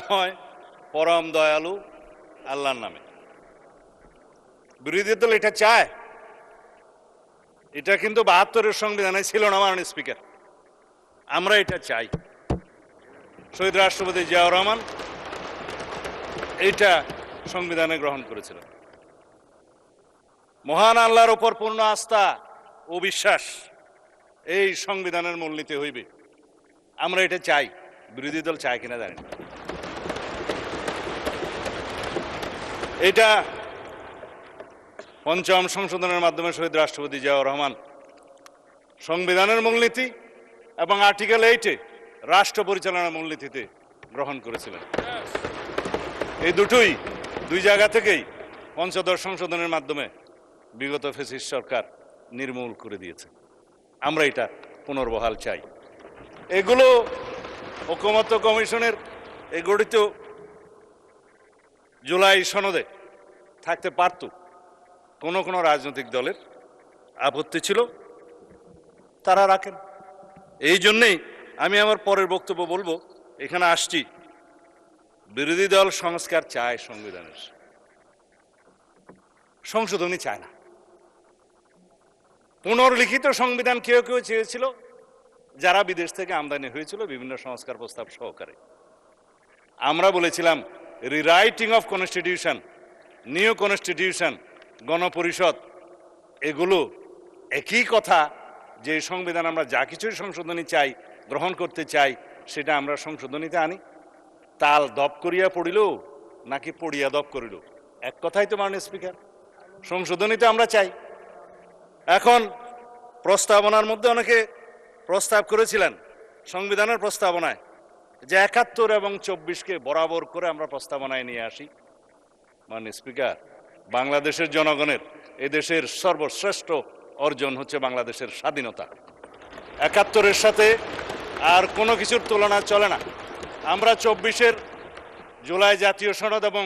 দয়াময় পরম দয়ালু আল্লাহর নামে। বিরোধী দল এটা চায়, এটা কিন্তু ৭২-এর সংবিধানে ছিল না মাননীয় স্পিকার। আমরা এটা চাই। শহীদ রাষ্ট্রপতি জিয়াউর রহমান এইটা সংবিধানে গ্রহণ করেছিলেন। মহান আল্লাহর উপর পূর্ণ আস্থা ও বিশ্বাস এই সংবিধানের মূলনীতি হইবে। আমরা এটা চাই। বিরোধী দল চায় কিনা জানি না। এটা পঞ্চম সংশোধনের মাধ্যমে শহীদ রাষ্ট্রপতি জিয়াউর রহমান সংবিধানের মূলনীতি এবং আর্টিকেল 8-এ রাষ্ট্র পরিচালনার মূলনীতিতে গ্রহণ করেছিলেন। এই দুই জায়গা থেকেই পঞ্চদশ সংশোধনের মাধ্যমে বিগত ফ্যাসিস্ট সরকার নির্মূল করে দিয়েছে। আমরা এটা পুনর্বহাল চাই। এগুলো ঐকমত্য কমিশনের এই গঠিত জুলাই সনদে থাকতে পারত। কোনো রাজনৈতিক দলের আপত্তি ছিল, তারা রাখেন। এই জন্যেই আমি আমার পরের বক্তব্য বলবো, এখানে আসছি বিরোধী দল সংস্কার চায়, সংবিধানের সংশোধনী চায় না। পুনর্লিখিত সংবিধান কেউ চেয়েছিল, যারা বিদেশ থেকে আমদানি হয়েছিল বিভিন্ন সংস্কার প্রস্তাব সহকারে। আমরা বলেছিলাম rewriting of constitution, new constitution, গণপরিষদ, এগুলো একই কথা। যে সংবিধান আমরা যা কিছুই সংশোধনী চাই, গ্রহণ করতে চাই, সেটা আমরা সংশোধনীতে আনি। তাল দপ করিয়া পড়িল নাকি পড়িয়া দপ করিল, এক কথাই তো মাননীয় স্পিকার। সংশোধনীতে আমরা চাই। এখন প্রস্তাবনার মধ্যে অনেকে প্রস্তাব করেছিলেন সংবিধানের প্রস্তাবনায় যে ৭১ এবং ২৪-কে বরাবর করে আমরা প্রস্তাবনায় নিয়ে আসি। মাননীয় স্পিকার, বাংলাদেশের জনগণের এদেশের সর্বশ্রেষ্ঠ অর্জন হচ্ছে বাংলাদেশের স্বাধীনতা। ৭১-এর সাথে আর কোনো কিছুর তুলনা চলে না। আমরা ২৪-এর জুলাই জাতীয় সনদ এবং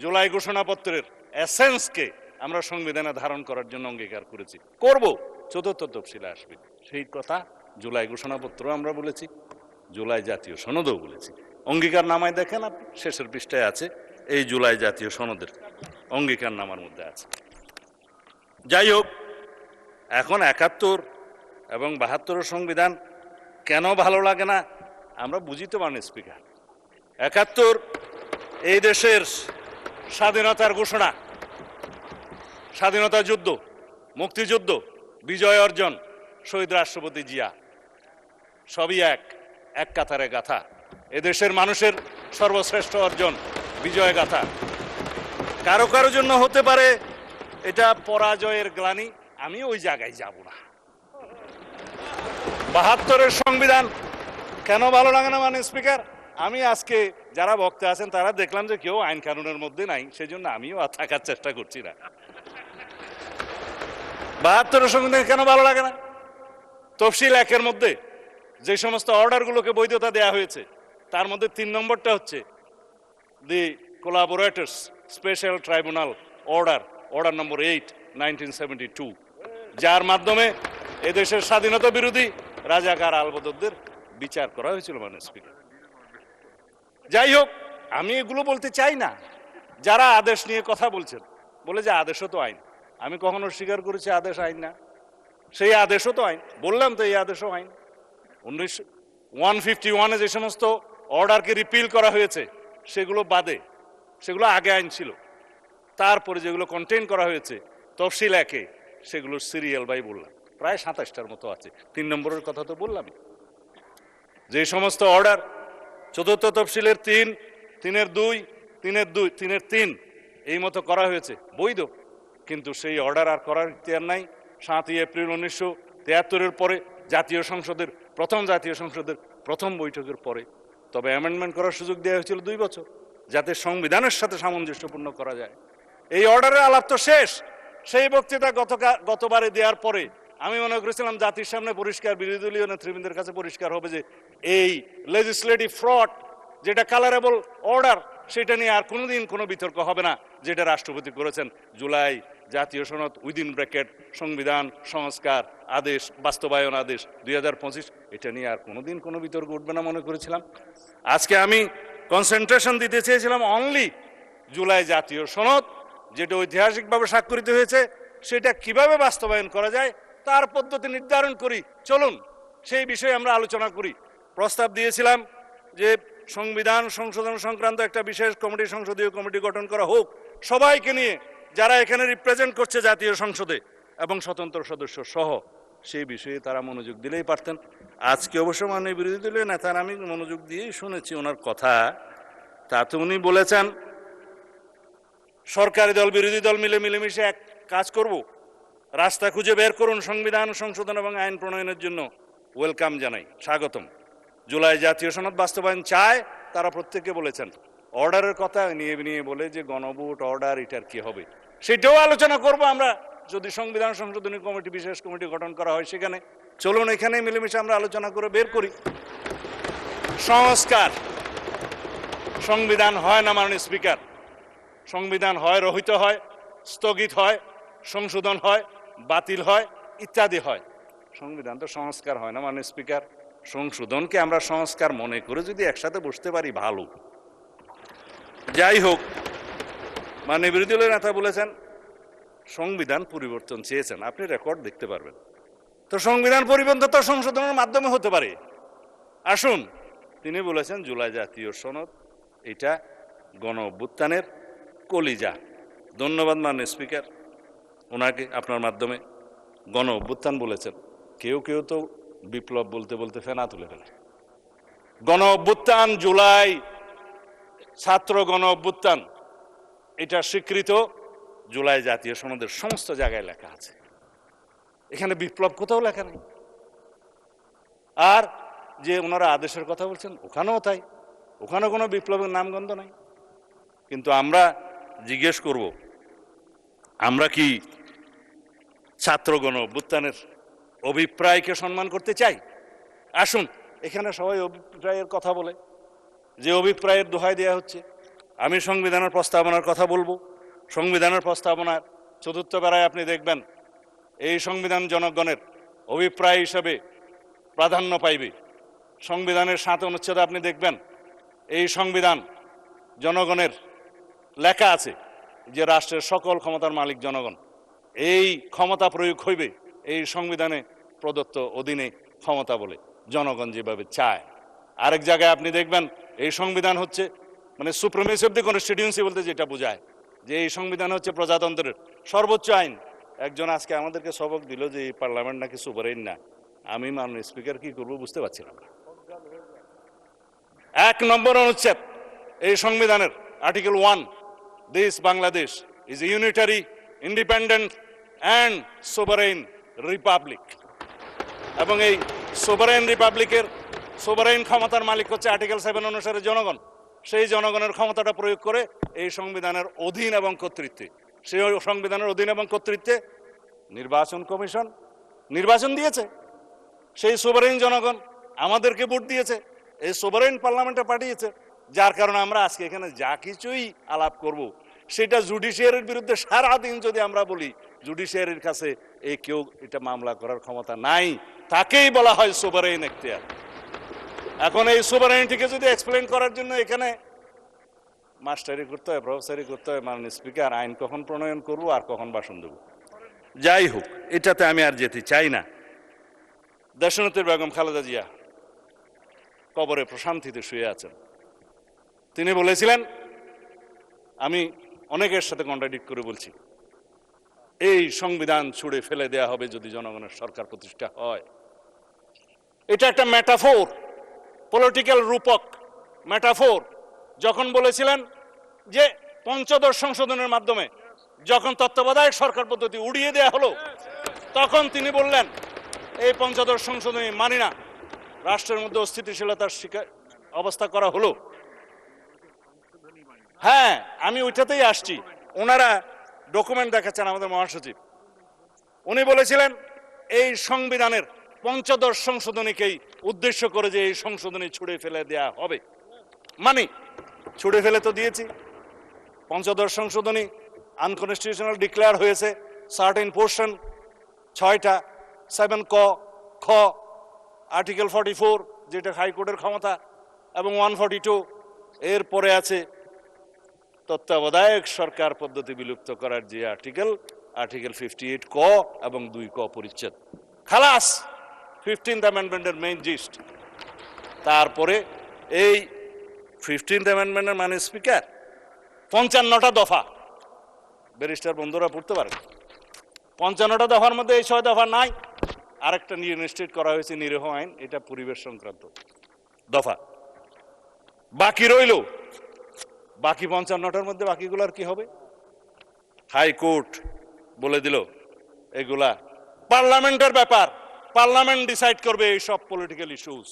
জুলাই ঘোষণাপত্রের এসেন্সকে আমরা সংবিধানে ধারণ করার জন্য অঙ্গীকার করেছি, করব। চতুর্থ তফসিলে আসবে সেই কথা। জুলাই ঘোষণাপত্র আমরা বলেছি, জুলাই জাতীয় সনদও বলেছি। অঙ্গীকার নামায় দেখেন আপনি, শেষের পৃষ্ঠায় আছে, এই জুলাই জাতীয় সনদের অঙ্গীকার নামার মধ্যে আছে। যাই হোক, এখন ৭১ এবং ৭২-এর সংবিধান কেন ভালো লাগে না আমরা বুঝি তো মাননীয় স্পিকার। ৭১ এই দেশের স্বাধীনতার ঘোষণা, স্বাধীনতা যুদ্ধ, মুক্তিযুদ্ধ, বিজয় অর্জন, শহীদ রাষ্ট্রপতি জিয়া, সবই এক কাতারে গাথা। এদেশের মানুষের সর্বশ্রেষ্ঠ অর্জন, বিজয় গাথা। কারো কারো জন্য হতে পারে এটা পরাজয়ের গ্লানি, আমি ওই জায়গায় যাব না। ৭২-এর সংবিধান কেন ভালো লাগে না মাননীয় স্পিকার? আমি আজকে যারা বক্তা আছেন তারা দেখলাম যে কেউ আইন কানুনের মধ্যে নাই, সেজন্য আমিও আর থাকার চেষ্টা করছি না। ৭২-এর সংবিধান কেন ভালো লাগে না? তফসিল ১-এর মধ্যে যে সমস্ত অর্ডারগুলোকে বৈধতা দেয়া হয়েছে, তার মধ্যে ৩ নম্বরটা হচ্ছে দি কোলাবোরেটরস স্পেশাল ট্রাইব্যুনাল অর্ডার নম্বর 8, 1972, যার মাধ্যমে এদেশের স্বাধীনতা বিরোধী রাজাকার আলবদরদের বিচার করা হয়েছিল মাননীয় স্পিকার। যাই হোক, আমি এগুলো বলতে চাই না। যারা আদেশ নিয়ে কথা বলছেন, বলে যে আদেশও তো আইন, আমি কখনো স্বীকার করেছি আদেশ আইন না। সেই আদেশও তো আইন, বললাম তো এই আদেশও আইন। 151-এ যে সমস্ত অর্ডারকে রিপিল করা হয়েছে সেগুলো বাদে, সেগুলো আগে আইন ছিল। তারপরে যেগুলো কন্টেইন করা হয়েছে তফসিল ১-এ, সেগুলোর সিরিয়াল বাই বললাম প্রায় ২৭টার মতো আছে। ৩ নম্বরের কথা তো বললামই। যে সমস্ত অর্ডার চতুর্থ তফসিলের ৩, ৩-এর ২, ৩-এর ২, 3-এর ৩ এই মতো করা হয়েছে, বৈধ। কিন্তু সেই অর্ডার আর করার ইখতিয়ার নাই। ৭ই এপ্রিল ১৯৭৩-এর পরে জাতীয় সংসদের প্রথম বৈঠকের পরে তবে অ্যামেন্ডমেন্ট করার সুযোগ দেওয়া হয়েছিল ২ বছর, যাতে সংবিধানের সাথে সামঞ্জস্যপূর্ণ করা যায়। এই অর্ডারের আলাপ তো শেষ। সেই বক্তৃতা গতবারে দেওয়ার পরে আমি মনে করেছিলাম জাতির সামনে পরিষ্কার, বিরোধী দলীয় নেতৃবৃন্দের কাছে পরিষ্কার হবে যে এই লেজিসলেটিভ ফ্রড, যেটা কালারেবল অর্ডার, সেটা নিয়ে আর কোনোদিন কোনো বিতর্ক হবে না। যেটা রাষ্ট্রপতি করেছেন, জুলাই জাতীয় সনদ উইদিন ব্র্যাকেট সংবিধান সংস্কার আদেশ, বাস্তবায়ন আদেশ 2025, এটা নিয়ে আর কোনোদিন কোনো বিতর্ক উঠবে না মনে করেছিলাম। আজকে আমি কনসেন্ট্রেশন দিতে চেয়েছিলাম অনলি জুলাই জাতীয় সনদ, যেটা ঐতিহাসিকভাবে স্বাক্ষরিত হয়েছে, সেটা কিভাবে বাস্তবায়ন করা যায় তার পদ্ধতি নির্ধারণ করি, চলুন সেই বিষয়ে আমরা আলোচনা করি। প্রস্তাব দিয়েছিলাম যে সংবিধান সংশোধন সংক্রান্ত একটা বিশেষ কমিটি, সংসদীয় কমিটি গঠন করা হোক, সবাইকে নিয়ে যারা এখানে রিপ্রেজেন্ট করছে জাতীয় সংসদে এবং স্বতন্ত্র সদস্য সহ। সেই বিষয়ে তারা মনোযোগ দিলেই পারতেন। আজকে অবশ্য মাননীয় বিরোধী দলীয় নেতার আমি মনোযোগ দিয়েই শুনেছি ওনার কথা। তাতে উনি বলেছেন সরকারি দল বিরোধী দল মিলেমিশে এক কাজ করব, রাস্তা খুঁজে বের করুন সংবিধান সংশোধন এবং আইন প্রণয়নের জন্য। ওয়েলকাম জানাই, স্বাগতম। জুলাই জাতীয় সনদ বাস্তবায়ন চায় তারা প্রত্যেকে বলেছেন। অর্ডারের কথা নিয়ে বলে যে গণভোট অর্ডার, এটার কি হবে সেটাও আলোচনা করব আমরা, যদি সংবিধান সংশোধনী কমিটি বিশেষ কমিটি গঠন করা হয় সেখানে। চলুন এখানে মিলেমিশে আমরা আলোচনা করে বের করি। সংস্কার, সংবিধান হয় না মাননীয় স্পিকার, সংবিধান হয় রহিত হয়, স্থগিত হয়, সংশোধন হয়, বাতিল হয়, ইত্যাদি হয়। সংবিধান তো সংস্কার হয় না মাননীয় স্পিকার। সংশোধনকে আমরা সংস্কার মনে করে যদি একসাথে বসতে পারি ভালো। যাই হোক, মাননীয় বিরোধী দলের নেতা বলেছেন সংবিধান পরিবর্তন চেয়েছেন, আপনি রেকর্ড দেখতে পারবেন। তো সংবিধান পরিবর্তন তো সংশোধনের মাধ্যমে হতে পারে। আসুন, তিনি বলেছেন জুলাই জাতীয় সনদ এটা গণ অভ্যুত্থানের কলিজা। ধন্যবাদ মাননীয় স্পিকার ওনাকে, আপনার মাধ্যমে। গণ অভ্যুত্থান বলেছেন, কেউ কেউ তো বিপ্লব বলতে বলতে ফেনা তুলে ফেলে। গণ অভ্যুত্থান, জুলাই ছাত্র গণ অভ্যুত্থান, এটা স্বীকৃত জুলাই জাতীয় সনদের সমস্ত জায়গায় লেখা আছে। এখানে বিপ্লব কোথাও লেখা নেই। আর যে ওনারা আদেশের কথা বলছেন ওখানেও তাই, ওখানে কোনো বিপ্লবের নামগন্ধ নাই। কিন্তু আমরা জিজ্ঞেস করব, আমরা কি ছাত্র গণ অভ্যুত্থানের অভিপ্রায়কে সম্মান করতে চাই? আসুন, এখানে সবাই অভিপ্রায়ের কথা বলে, যে অভিপ্রায়ের দোহাই দেওয়া হচ্ছে। আমি সংবিধানের প্রস্তাবনার কথা বলবো। সংবিধানের প্রস্তাবনার ৪র্থ ধারায় আপনি দেখবেন এই সংবিধান জনগণের অভিপ্রায় হিসাবে প্রাধান্য পাইবে। সংবিধানের ৭ অনুচ্ছেদে আপনি দেখবেন এই সংবিধান জনগণের লেখা আছে যে রাষ্ট্রের সকল ক্ষমতার মালিক জনগণ। এই ক্ষমতা প্রয়োগ হইবে এই সংবিধানে প্রদত্ত অধীনে ক্ষমতা বলে জনগণ যেভাবে চায়। আরেক জায়গায় আপনি দেখবেন এই সংবিধান হচ্ছে মানে সুপ্রিমেসি অব দি কনস্টিটিউয়েন্সি বলতে যেটা বোঝায়, যে এই সংবিধান হচ্ছে প্রজাতন্ত্রের সর্বোচ্চ আইন। একজন আজকে আমাদেরকে সবক দিল যে এই পার্লামেন্ট নাকি সুপারিন না। আমি মাননীয় স্পিকার কি করবো বুঝতে পারছিলাম না। ১ নম্বর অনুচ্ছেদ এই সংবিধানের article 1, this Bangladesh is a unitary, independent and sovereign republic. এবং এই সোভারেইন রিপাবলিকের সোভারেইন ক্ষমতার মালিক হচ্ছে আর্টিকেল 7 অনুসারে জনগণ। সেই জনগণের ক্ষমতাটা প্রয়োগ করে এই সংবিধানের অধীন এবং কর্তৃত্বে, সেই সংবিধানের অধীন এবং কর্তৃত্বে নির্বাচন কমিশন নির্বাচন দিয়েছে। সেই সোভারেইন জনগণ আমাদেরকে ভোট দিয়েছে, এই সোভারেইন পার্লামেন্টে পাঠিয়েছে। যার কারণে আমরা আজকে এখানে যা কিছুই আলাপ করব সেটা জুডিশিয়ারির বিরুদ্ধে সারাদিন যদি আমরা বলি, জুডিশিয়ারির কাছে এই কেউ এটা মামলা করার ক্ষমতা নাই, তাকেই বলা হয় সোভারেইন এখতিয়ার। এখন এই সোভারেইনটিকে যদি এক্সপ্লেন করার জন্য এখানে মাস্টারি করতে হয়, প্রফেসরি করতে হয়, মাননীয় স্পিকার আইন কখন প্রণয়ন করব আর কখন ভাষণ দেব। যাই হোক, এটাতে আমি আর যেতে চাই না। দেশনেত্রী বেগম খালেদা জিয়া কবরে প্রশান্তিতে শুয়ে আছেন। তিনি বলেছিলেন, আমি অনেকের সাথে কন্ট্রাডিক্ট করে বলছি, এই সংবিধান ছুঁড়ে ফেলে দেয়া হবে যদি জনগণের সরকার প্রতিষ্ঠা হয়। এটা একটা মেটাফোর, পলিটিক্যাল রূপক মেটাফোর। যখন বলেছিলেন যে পঞ্চদশ সংশোধনের মাধ্যমে যখন তত্ত্বাবধায়ক সরকার পদ্ধতি উড়িয়ে দেয়া হলো, তখন তিনি বললেন এই পঞ্চদশ সংশোধনী মানি না, রাষ্ট্রের মধ্যে অস্থিতিশীলতার অবস্থা করা হলো। হ্যাঁ, আমি ওইটাতেই আসছি। ওনারা ডকুমেন্ট দেখাচ্ছেন আমাদের মহাসচিব, উনি বলেছিলেন এই সংবিধানের পঞ্চদশ সংশোধনীকেই উদ্দেশ্য করে যে এই সংশোধনী ছুড়ে ফেলে দেয়া হবে। মানে ছুড়ে ফেলে তো দিয়েছি। পঞ্চদশ সংশোধনী আনকনস্টিটিউশনাল ডিক্লেয়ার হয়েছে সার্টেন পোর্শন 6টা, 7 ক, খ, আর্টিকেল 44 যেটা হাইকোর্টের ক্ষমতা, এবং 142 এরপরে আছে তত্ত্বাবধায়ক সরকার পদ্ধতি বিলুপ্ত করার যে আর্টিকেল 58 ক এবং 2 ক পরিচ্ছেদ, খালাস 15th অ্যামেন্ডমেন্টের মেইন জিস্ট। তারপরে এই 15th অ্যামেন্ডমেন্টের মানে স্পিকার 55টা দফা, ব্যারিস্টার বন্ধুরা পড়তে পারেন। 55টা দফার মধ্যে এই 6 দফা নাই। আরেকটা নিশ্চিত করা হয়েছে নিরীহ আইন, এটা পরিবেশ সংক্রান্ত দফা। বাকি রইল বাকি 55টার মধ্যে বাকিগুলার কি হবে? হাইকোর্ট বলে দিল এগুলা পার্লামেন্টের ব্যাপার, পার্লামেন্ট ডিসাইড করবে এই সব পলিটিক্যাল ইস্যুস।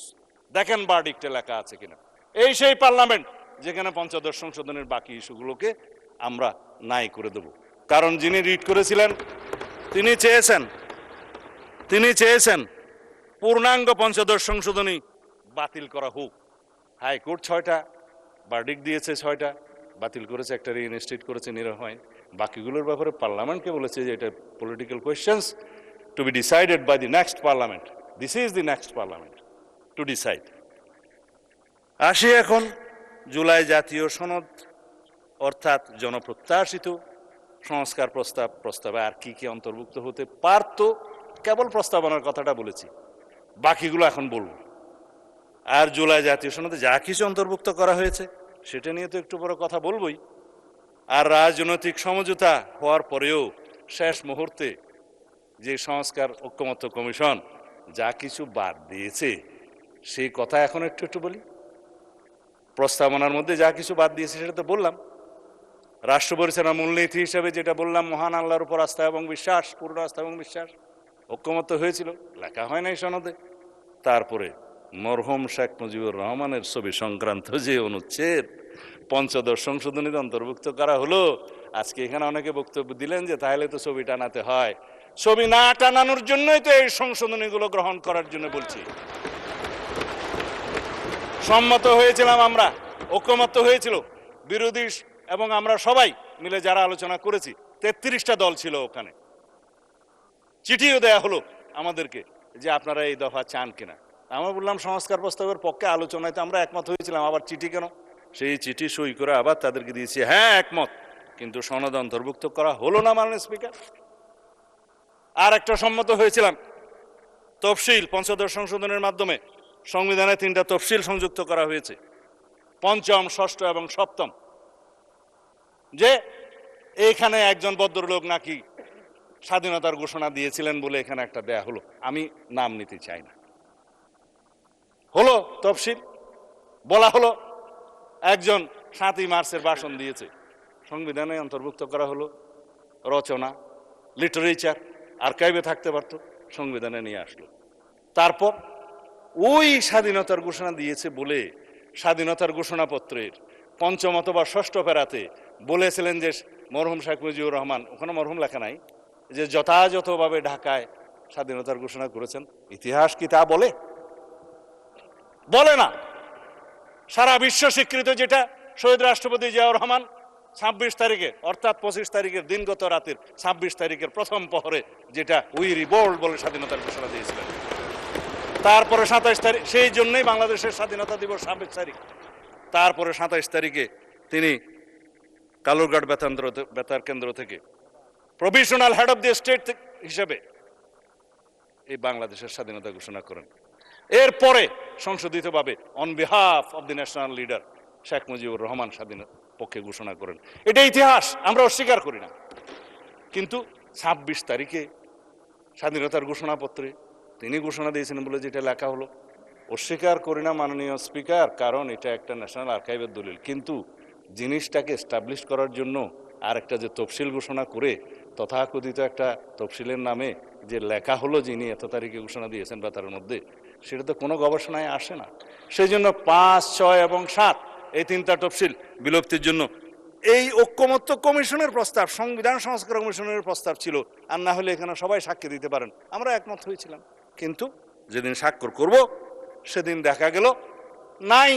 দেখেন ভার্ডিক্টে লেখা আছে কিনা। এই সেই পার্লামেন্ট যেখানে পঞ্চদশ সংশোধনের বাকি ইস্যুগুলোকে আমরা নাই করে দেব। কারণ যিনি রিড করেছিলেন তিনি চেয়েছেন পূর্ণাঙ্গ পঞ্চদশ সংশোধনী বাতিল করা হোক। হাইকোর্ট 6টা ভার্ডিক্ট দিয়েছে, 6টা বাতিল করেছে, একটা রিইনস্টেট করেছে নিরীহ আইন। বাকিগুলোর ব্যাপারে পার্লামেন্টকে বলেছে যে এটা political questions to be decided by the next parliament. This is the next parliament to decide. আসি এখন জুলাই জাতীয় সনদ অর্থাৎ জনপ্রত্যাশিত সংস্কার প্রস্তাবে আর কি কি অন্তর্ভুক্ত হতে পারত। কেবল প্রস্তাবনার কথাটা বলেছি, বাকিগুলো এখন বলব। আর জুলাই জাতীয় সনদে যা কিছু অন্তর্ভুক্ত করা হয়েছে সেটা নিয়ে তো একটু বড় কথা বলবই। আর রাজনৈতিক সমঝোতা হওয়ার পরেও শেষ মুহূর্তে যে সংস্কার ঐকমত্য কমিশন যা কিছু বাদ দিয়েছে সেই কথা এখন একটু বলি। প্রস্তাবনার মধ্যে যা কিছু বাদ দিয়েছে সেটা তো বললাম। রাষ্ট্র পরিচালনা মূলনীতি হিসেবে যেটা বললাম, মহান আল্লাহর উপর আস্থা এবং বিশ্বাস, পূর্ণ আস্থা এবং বিশ্বাস ঐকমত্য হয়েছিল, লেখা হয় নাই সনদে। তারপরে মরহুম শেখ মুজিবুর রহমানের ছবি সংক্রান্ত যে অনুচ্ছেদ পঞ্চদশ সংশোধনীতে অন্তর্ভুক্ত করা হলো, আজকে এখানে অনেকে বক্তব্য দিলেন যে তাহলে তো ছবি টানাতে হয়। ছবি না টানানোর জন্যই তো এই সংশোধনীগুলো গ্রহণ করার জন্য বলছি। সম্মত হয়েছিলাম আমরা, ঐকমত্য হয়েছিল, বিরোধী এবং আমরা সবাই মিলে যারা আলোচনা করেছি, 33টা দল ছিল ওখানে। চিঠিও দেয়া হলো আমাদেরকে যে আপনারা এই দফা চান কিনা। আমরা বললাম সংস্কার প্রস্তাবের পক্ষে, আলোচনায় তো আমরা একমত হয়েছিলাম, আবার চিঠি কেন? সেই চিঠি সই করে আবার তাদেরকে দিয়েছি, হ্যাঁ একমত, কিন্তু সনদ অন্তর্ভুক্ত করা হলো না মাননীয় স্পিকার। আর একটা সম্মত হয়েছিলাম তফসিল, পঞ্চদশ সংশোধনের মাধ্যমে সংবিধানে 3টা তফসিল সংযুক্ত করা হয়েছে, পঞ্চম, ষষ্ঠ এবং সপ্তম। যে এইখানে একজন ভদ্রলোক নাকি স্বাধীনতার ঘোষণা দিয়েছিলেন বলে এখানে একটা দেয়া হলো, আমি নাম নিতে চাই না। হলো তফসিল, বলা হলো একজন 7ই মার্চের ভাষণ দিয়েছে, সংবিধানে অন্তর্ভুক্ত করা হলো। রচনা, লিটারেচার আর্কাইভে থাকতে পারত, সংবিধানে নিয়ে আসলো। তারপর ওই স্বাধীনতার ঘোষণা দিয়েছে বলে স্বাধীনতার ঘোষণাপত্রের পঞ্চম অথবা ষষ্ঠ প্যারাতে বলেছিলেন যে মরহুম শেখ মুজিবুর রহমান, ওখানে মরহুম লেখা নাই, যে যথাযথভাবে ঢাকায় স্বাধীনতার ঘোষণা করেছেন। ইতিহাস কি তা বলে? বলে না। সারা বিশ্ব স্বীকৃত যেটা শহীদ রাষ্ট্রপতি জিয়াউর রহমান 26 তারিখে অর্থাৎ 25 তারিখের দিনগত রাতের 26 তারিখের প্রথম প্রহরে যেটা উই রিভোল্ট বলে স্বাধীনতার ঘোষণা দিয়েছিলেন। তারপরে 27 তারিখ, সেই জন্যই বাংলাদেশের স্বাধীনতা দিবস 26 তারিখ। তারপরে 27 তারিখে তিনি কালুরঘাট বেতার কেন্দ্র থেকে provisional head of the state হিসেবে এই বাংলাদেশের স্বাধীনতা ঘোষণা করেন। এরপরে সংশোধিতভাবে on behalf of the national leader Sheikh Mujibur Rahman স্বাধীনতার পক্ষে ঘোষণা করেন। এটা ইতিহাস, আমরা অস্বীকার করি না। কিন্তু 26 তারিখে স্বাধীনতার ঘোষণাপত্রে তিনি ঘোষণা দিয়েছেন বলে যেটা লেখা হলো, অস্বীকার করি না মাননীয় স্পিকার, কারণ এটা একটা ন্যাশনাল আর্কাইভের দলিল। কিন্তু জিনিসটাকে এস্টাবলিশ করার জন্য আর একটা যে তফসিল ঘোষণা করে তথাকথিত একটা তফসিলের নামে যে লেখা হলো যিনি এত তারিখে ঘোষণা দিয়েছেন বা তার মধ্যে, সেটা তো কোনো গবেষণায় আসে না। সেই জন্য 5, 6 এবং 7 এই 3টা তফসিল বিলুপ্তির জন্য এই ঐকমত্য কমিশনের প্রস্তাব, সংবিধান সংস্কার কমিশনের প্রস্তাব ছিল। আর না হলে এখানে সবাই সাক্ষী দিতে পারেন, আমরা একমত হয়েছিলাম। কিন্তু যেদিন স্বাক্ষর করব সেদিন দেখা গেল নাই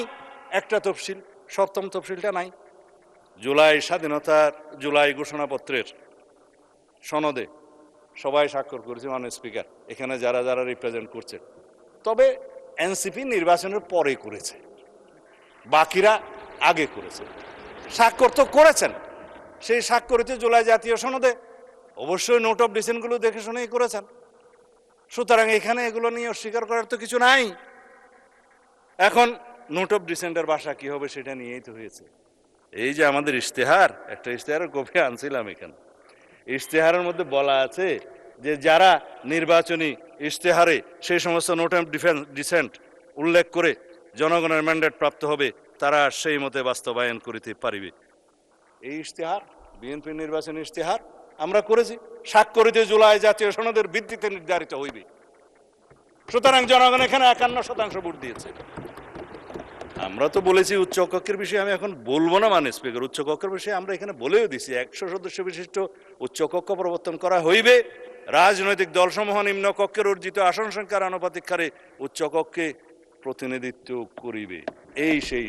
একটা তফসিল, 7ম তফসিলটা নাই। জুলাই ঘোষণাপত্রের সনদে সবাই স্বাক্ষর করেছে মাননীয় স্পিকার, এখানে যারা যারা রিপ্রেজেন্ট করছে। তবে এনসিপি নির্বাচনের পরে করেছে, বাকিরা আগে করেছে, স্বাক্ষর তো করেছেন। সেই স্বাক্ষরিত জুলাই জাতীয় সনদে অবশ্যই নোট অফ ডিসেন্টগুলো দেখে শুনেই করেছেন। সুতরাং এখানে এগুলো নিয়ে অস্বীকার করার তো কিছু নাই। এখন নোট অফ ডিসেন্টের ভাষা কি হবে সেটা নিয়েই তো হয়েছে। এই যে আমাদের ইশতেহার, একটা ইশতেহারের কপি আনছিলাম এখানে, ইশতেহারের মধ্যে বলা আছে যে যারা নির্বাচনী ইশতেহারে সেই সমস্ত নোট অফ ডিসেন্ট উল্লেখ করে জনগণের ম্যান্ডেট প্রাপ্ত হবে তারা সেই মতে বাস্তবায়ন করিতে পারিবে। এই ইশতেহার বিএনপি নির্বাচনী ইশতেহার আমরা করেছি, স্বাক্ষরিত জুলাই জাতীয় সনদের ভিত্তিতে নির্ধারিত হইবে। সুতরাং জনগণ এখানে 51% ভোট দিয়েছে। আমরা তো বলেছি উচ্চ কক্ষের বিষয়ে, আমি এখন বলবো না মানে স্পিকার, উচ্চ কক্ষের বিষয়ে আমরা এখানে বলেও দিছি 100 সদস্য বিশিষ্ট উচ্চ কক্ষ প্রবর্তন করা হইবে। রাজনৈতিক দলসমূহ নিম্ন কক্ষের অর্জিত আসন সংখ্যার আনুপাতিক হারে উচ্চ কক্ষে প্রতিনিধিত্ব করিবে। এই সেই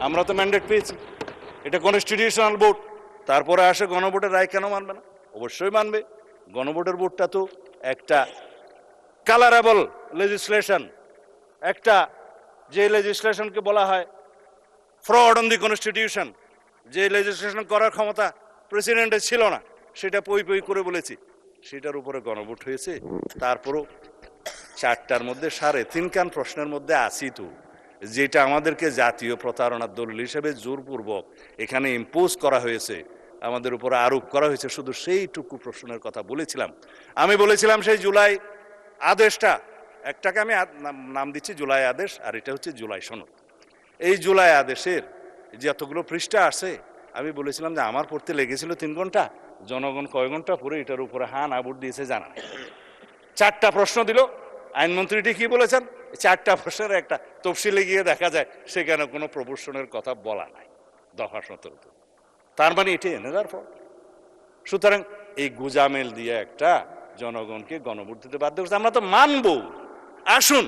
আমরা তো ম্যান্ডেট পেয়েছি, এটা কনস্টিটিউশনাল ভোট। তারপরে আসে গণভোটের রায়, কেন মানবে না? অবশ্যই মানবে। গণভোটের ভোটটা তো একটা কালারেবল লেজিসলেশন, একটা যে লেজিসলেশনকে বলা হয় ফ্রড অন দি কনস্টিটিউশন, যে লেজিসলেশন করার ক্ষমতা প্রেসিডেন্টের ছিল না, সেটা পই পই করে বলেছি, সেটার উপরে গণভোট হয়েছে। তারপরও 4টার মধ্যে 3.5 কান প্রশ্নের মধ্যে আসি তো, যেটা আমাদেরকে জাতীয় প্রতারণার দলিল হিসেবে জোরপূর্বক এখানে ইম্পোজ করা হয়েছে, আমাদের উপর আরোপ করা হয়েছে, শুধু সেইটুকু প্রশ্নের কথা বলেছিলাম। আমি বলেছিলাম সেই জুলাই আদেশটা, একটাকে আমি নাম দিচ্ছি জুলাই আদেশ, আর এটা হচ্ছে জুলাই সনদ। এই জুলাই আদেশের যে এতগুলো পৃষ্ঠা আছে, আমি বলেছিলাম যে আমার পড়তে লেগেছিল 3 ঘন্টা, জনগণ কয় ঘন্টা পরে এটার উপরে হা না ভোট দিয়েছে জানা নাই। 4টা প্রশ্ন দিল, আইনমন্ত্রীটি কি বলেছেন, 4টা প্রশ্নের একটা তফসিলে গিয়ে দেখা যায় সেখানে কোনো প্রপোর্শনের কথা বলা নাই, দফা 17। তার মানে এটি এনে দেওয়ার পর। সুতরাং এই গুজামেল দিয়ে একটা জনগণকে গণভোট দিতে বাধ্য করছে, আমরা তো মানবো। আসুন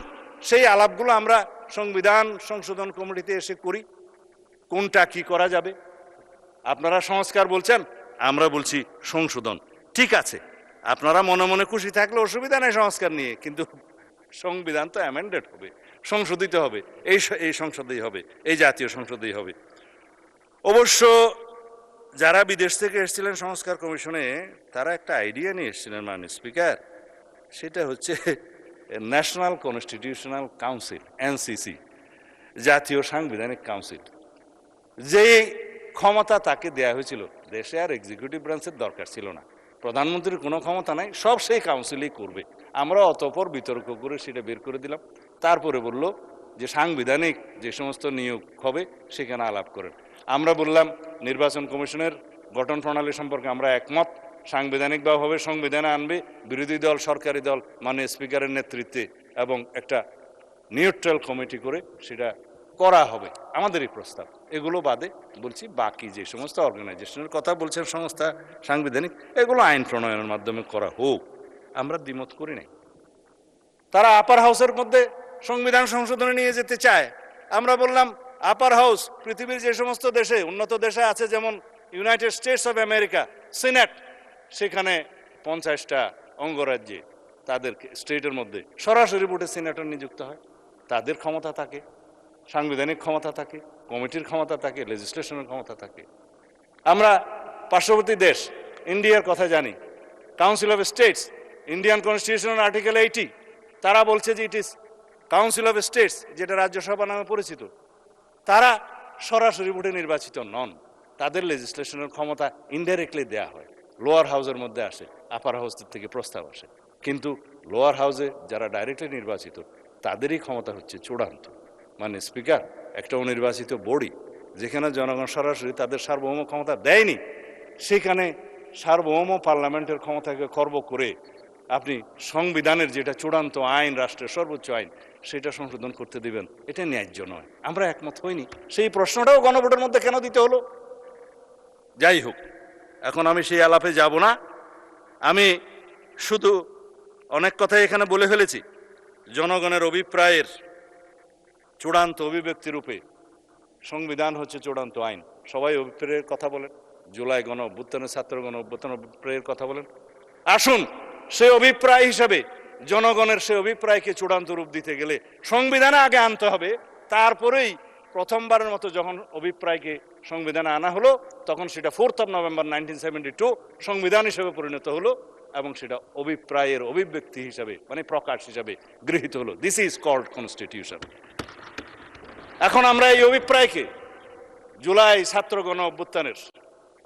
সেই আলাপগুলো আমরা সংবিধান সংশোধন কমিটিতে এসে করি, কোনটা কি করা যাবে। আপনারা সংস্কার বলছেন, আমরা বলছি সংশোধন। ঠিক আছে, আপনারা মনে মনে খুশি থাকলে অসুবিধা নেই সংস্কার নিয়ে, কিন্তু সংবিধান তো অ্যামেন্ডেড হবে, সংশোধিত হবে, এই সংসদেই হবে, এই জাতীয় সংসদেই হবে। অবশ্য যারা বিদেশ থেকে এসেছিলেন সংস্কার কমিশনে, তারা একটা আইডিয়া নিয়ে এসেছিলেন মাননীয় স্পিকার, সেটা হচ্ছে ন্যাশনাল কনস্টিটিউশনাল কাউন্সিল, এনসিসি, জাতীয় সাংবিধানিক কাউন্সিল। যে ক্ষমতা তাকে দেয়া হয়েছিল, দেশে আর এক্সিকিউটিভ ব্রাঞ্চের দরকার ছিল না, প্রধানমন্ত্রীর কোনো ক্ষমতা নাই, সব সেই কাউন্সিলই করবে। আমরা অতঃপর বিতর্ক করে সেটা বের করে দিলাম। তারপরে বলল যে সাংবিধানিক যে সমস্ত নিয়োগ হবে সেখানে আলাপ করেন। আমরা বললাম নির্বাচন কমিশনের গঠন প্রণালী সম্পর্কে আমরা একমত, সাংবিধানিকভাবে সংবিধানে আনবে বিরোধী দল, সরকারি দল, মাননীয় স্পিকারের নেতৃত্বে, এবং একটা নিউট্রাল কমিটি করে সেটা করা হবে, আমাদেরই প্রস্তাব। এগুলো বাদে বলছি বাকি যে সমস্ত অর্গানাইজেশনের কথা বলছেন সংস্থা সাংবিধানিক, এগুলো আইন প্রণয়নের মাধ্যমে করা হোক, আমরা দ্বিমত করি নাই। তারা আপার হাউসের মধ্যে সংবিধান সংশোধনে নিয়ে যেতে চায়। আমরা বললাম আপার হাউস পৃথিবীর যে সমস্ত দেশে, উন্নত দেশে আছে, যেমন United states of America, senate, সেখানে 50টা অঙ্গরাজ্যে তাদের স্টেটের মধ্যে সরাসরি ভোটে সিনেটর নিযুক্ত হয়, তাদের ক্ষমতা থাকে, সাংবিধানিক ক্ষমতা থাকে, কমিটির ক্ষমতা থাকে, লেজিসলেশনের ক্ষমতা থাকে। আমরা পার্শ্ববর্তী দেশ ইন্ডিয়ার কথা জানি, কাউন্সিল অফ স্টেটস, ইন্ডিয়ান কনস্টিটিউশনের আর্টিকেল 80, তারা বলছে যে it is council of states, যেটা রাজ্যসভা নামে পরিচিত, তারা সরাসরি ভোটে নির্বাচিত নন, তাদের লেজিসলেশনের ক্ষমতা ইনডাইরেক্টলি দেয়া হয়, লোয়ার হাউসের মধ্যে আসে, আপার হাউস থেকে প্রস্তাব আসে। কিন্তু লোয়ার হাউসে যারা ডাইরেক্টলি নির্বাচিত, তাদেরই ক্ষমতা হচ্ছে চূড়ান্ত। মানে স্পিকার, একটা অনির্বাচিত বডি যেখানে জনগণ সরাসরি তাদের সার্বভৌম ক্ষমতা দেয়নি, সেখানে সার্বভৌম পার্লামেন্টের ক্ষমতাকে খর্ব করে আপনি সংবিধানের যেটা চূড়ান্ত আইন, রাষ্ট্রের সর্বোচ্চ আইন, সেটা সংশোধন করতে দিবেন, এটা ন্যায্য নয়। আমরা একমত হইনি। সেই প্রশ্নটাও গণভোটের মধ্যে কেন দিতে হলো? যাই হোক, এখন আমি সেই আলাপে যাব না। আমি শুধু অনেক কথাই এখানে বলে ফেলেছি। জনগণের অভিপ্রায়ের চূড়ান্ত অভিব্যক্তি রূপে সংবিধান হচ্ছে চূড়ান্ত আইন। সবাই অভিপ্রায়ের কথা বলেন, জুলাই গণ অভ্যুত্থানের, ছাত্র গণ অভ্যুত্থানের অভিপ্রায়ের কথা বলেন। আসুন সেই অভিপ্রায় হিসাবে জনগণের সেই অভিপ্রায়কে চূড়ান্ত রূপ দিতে গেলে সংবিধানে আগে আনতে হবে, তারপরেই প্রথমবারের মতো যখন অভিপ্রায়কে সংবিধানে আনা হলো তখন সেটা 4th of November 1972 সংবিধান হিসেবে পরিণত হলো এবং সেটা অভিপ্রায়ের অভিব্যক্তি হিসাবে মানে প্রকাশ হিসাবে গৃহীত হলো। This is called constitution. এখন আমরা এই অভিপ্রায়কে জুলাই ছাত্র গণ অভ্যুত্থানের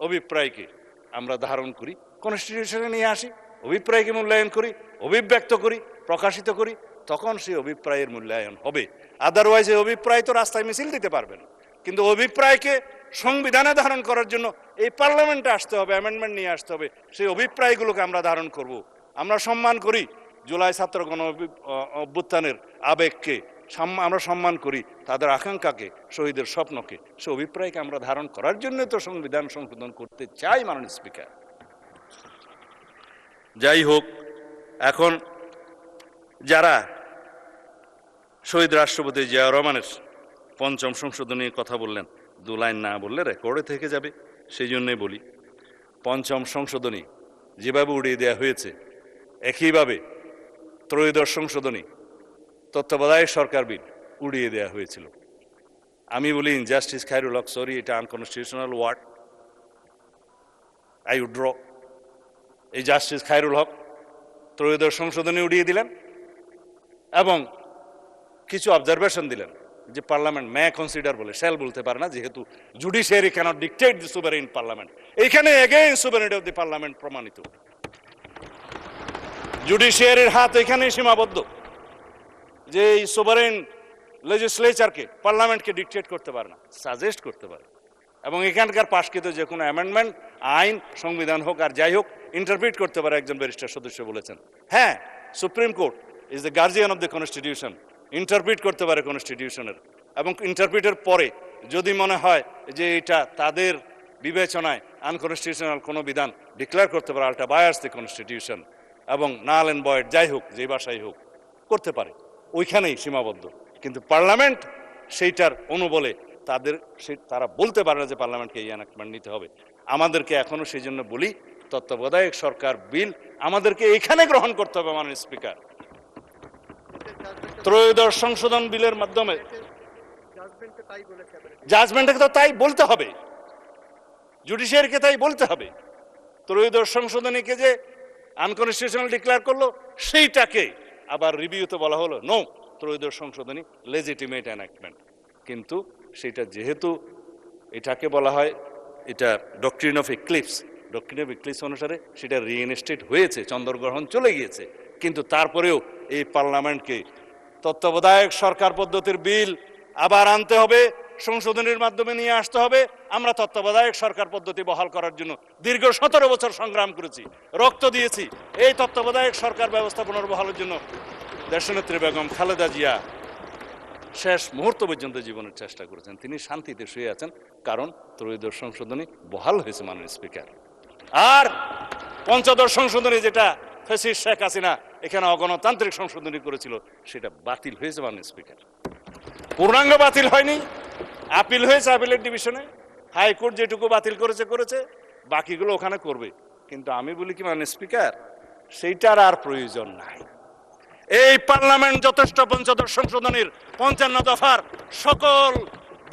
অভিপ্রায়কে আমরা ধারণ করি, কনস্টিটিউশনে নিয়ে আসি, অভিপ্রায়কে মূল্যায়ন করি, অভিব্যক্ত করি, প্রকাশিত করি, তখন সেই অভিপ্রায়ের মূল্যায়ন হবে। আদারওয়াইজ এই অভিপ্রায় তো রাস্তায় মিছিল দিতে পারবেন, কিন্তু অভিপ্রায়কে সংবিধানে ধারণ করার জন্য এই পার্লামেন্টে আসতে হবে, অ্যামেন্ডমেন্ট নিয়ে আসতে হবে। সেই অভিপ্রায়গুলোকে আমরা ধারণ করব। আমরা সম্মান করি জুলাই ছাত্র গণ অভ্যুত্থানের আবেগকে, আমরা সম্মান করি তাদের আকাঙ্ক্ষাকে, শহীদের স্বপ্নকে। সে অভিপ্রায়কে আমরা ধারণ করার জন্য তো সংবিধান সংশোধন করতে চাই মাননীয় স্পিকার। যাই হোক, এখন যারা শহীদ রাষ্ট্রপতি জিয়াউর রহমানের ৫ম সংশোধনী কথা বললেন, 2 লাইন না বললে রেকর্ডে থেকে যাবে, সেই জন্যই বলি। ৫ম সংশোধনী যেভাবে উড়িয়ে দেওয়া হয়েছে, একইভাবে ত্রয়োদশ সংশোধনী তত্ত্বাবধায়ক সরকার বিল উড়িয়ে দেওয়া হয়েছিল। আমি বলি ইনজাস্টিস খায়রুল হক, সরি, এটা unconstitutional word, I would draw. এই জাস্টিস খায়রুল হক ত্রয়োদশ সংশোধনী উড়িয়ে দিলেন এবং কিছু অবজারভেশন দিলেন যে পার্লামেন্ট মে কনসিডার বলে, শ্যাল বলতে পারে না, যেহেতু judiciary cannot dictate the sovereign parliament. এইখানে again sovereignty of the parliament প্রমাণিত। জুডিশিয়ারির হাত এখানেই সীমাবদ্ধ যে এই সুভারেইন লেজিসলেচারকে, পার্লামেন্টকে ডিকটেট করতে পারে না, সাজেস্ট করতে পারে। এবং এখানকার পাশকৃত যে কোনো অ্যামেন্ডমেন্ট, আইন, সংবিধান হোক আর যাই হোক, ইন্টারপ্রিট করতে পারে একজন ব্যারিস্টার সদস্য বলেছেন। হ্যাঁ, supreme court is the guardian of the constitution, interpret করতে পারে কনস্টিটিউশনের, এবং ইন্টারপ্রিটের পরে যদি মনে হয় যে এটা তাদের বিবেচনায় আনকনস্টিটিউশনাল কোনো বিধান, ডিক্লেয়ার করতে পারে আল্টা বায়ার্স দ্য কনস্টিটিউশন, এবং নাল অ্যান্ড ভয়েড যাই হোক, যেই ভাষাই হোক করতে পারে, ওইখানেই সীমাবদ্ধ। কিন্তু পার্লামেন্ট সেইটার অনুবলে তারা বলতে পারে না যে পার্লামেন্টকে এই এনাক্টমেন্ট নিতে হবে। আমাদেরকে এখনো সেই জন্য বলি, তত্ত্বাবধায়ক সরকার বিল আমাদেরকে এখানে গ্রহণ করতে হবে মাননীয় স্পিকার। ত্রয়োদশ সংশোধন বিলের মাধ্যমে জাজমেন্টকে তো তাই বলতে হবে, জুডিশিয়ারিকে তাই বলতে হবে। ত্রয়োদশ সংশোধনীকে যে আনকনস্টিটিউশনাল ডিক্লেয়ার করলো, সেইটাকে আবার রিভিউতে বলা হলো নো, ত্রয়োদশ সংশোধনী লেজিটিমেট এনাক্টমেন্ট। কিন্তু সেটা যেহেতু এটাকে বলা হয়, এটা doctrine of eclipse, doctrine of eclipse অনুসারে সেটা রিইনস্টেট হয়েছে, চন্দ্রগ্রহণ চলে গিয়েছে। কিন্তু তারপরেও এই পার্লামেন্টকে তত্ত্বাবধায়ক সরকার পদ্ধতির বিল আবার আনতে হবে, সংশোধনীর মাধ্যমে নিয়ে আসতে হবে। আমরা তত্ত্বাবধায়ক সরকার পদ্ধতি বহাল করার জন্য দীর্ঘ 17 বছর সংগ্রাম করেছি, রক্ত দিয়েছি। এই তত্ত্বাবধায়ক সরকার ব্যবস্থা পুনর্বহালের জন্য দেশনেত্রী বেগম খালেদা জিয়া শেষ মুহূর্ত পর্যন্ত জীবনের চেষ্টা করেছেন। তিনি শান্তিতে শুয়ে আছেন, কারণ ত্রয়োদশ সংশোধনী বহাল হয়েছে মাননীয় স্পিকার। আর পঞ্চদশ সংশোধনী, যেটা ফ্যাসিস্ট শেখ হাসিনা এখানে অগণতান্ত্রিক সংশোধনী করেছিল, সেটা বাতিল হয়েছে মাননীয় স্পিকার। পূর্ণাঙ্গ বাতিল হয়নি, আপিল হয়েছে আপিলের ডিভিশনে। হাইকোর্ট যেটুকু বাতিল করেছে, বাকিগুলো ওখানে করবে। কিন্তু আমি বলি কি মাননীয় স্পিকার, সেইটার আর প্রয়োজন নাই। এই পার্লামেন্ট যথেষ্ট পঞ্চদশ সংশোধনীর 55 দফার সকল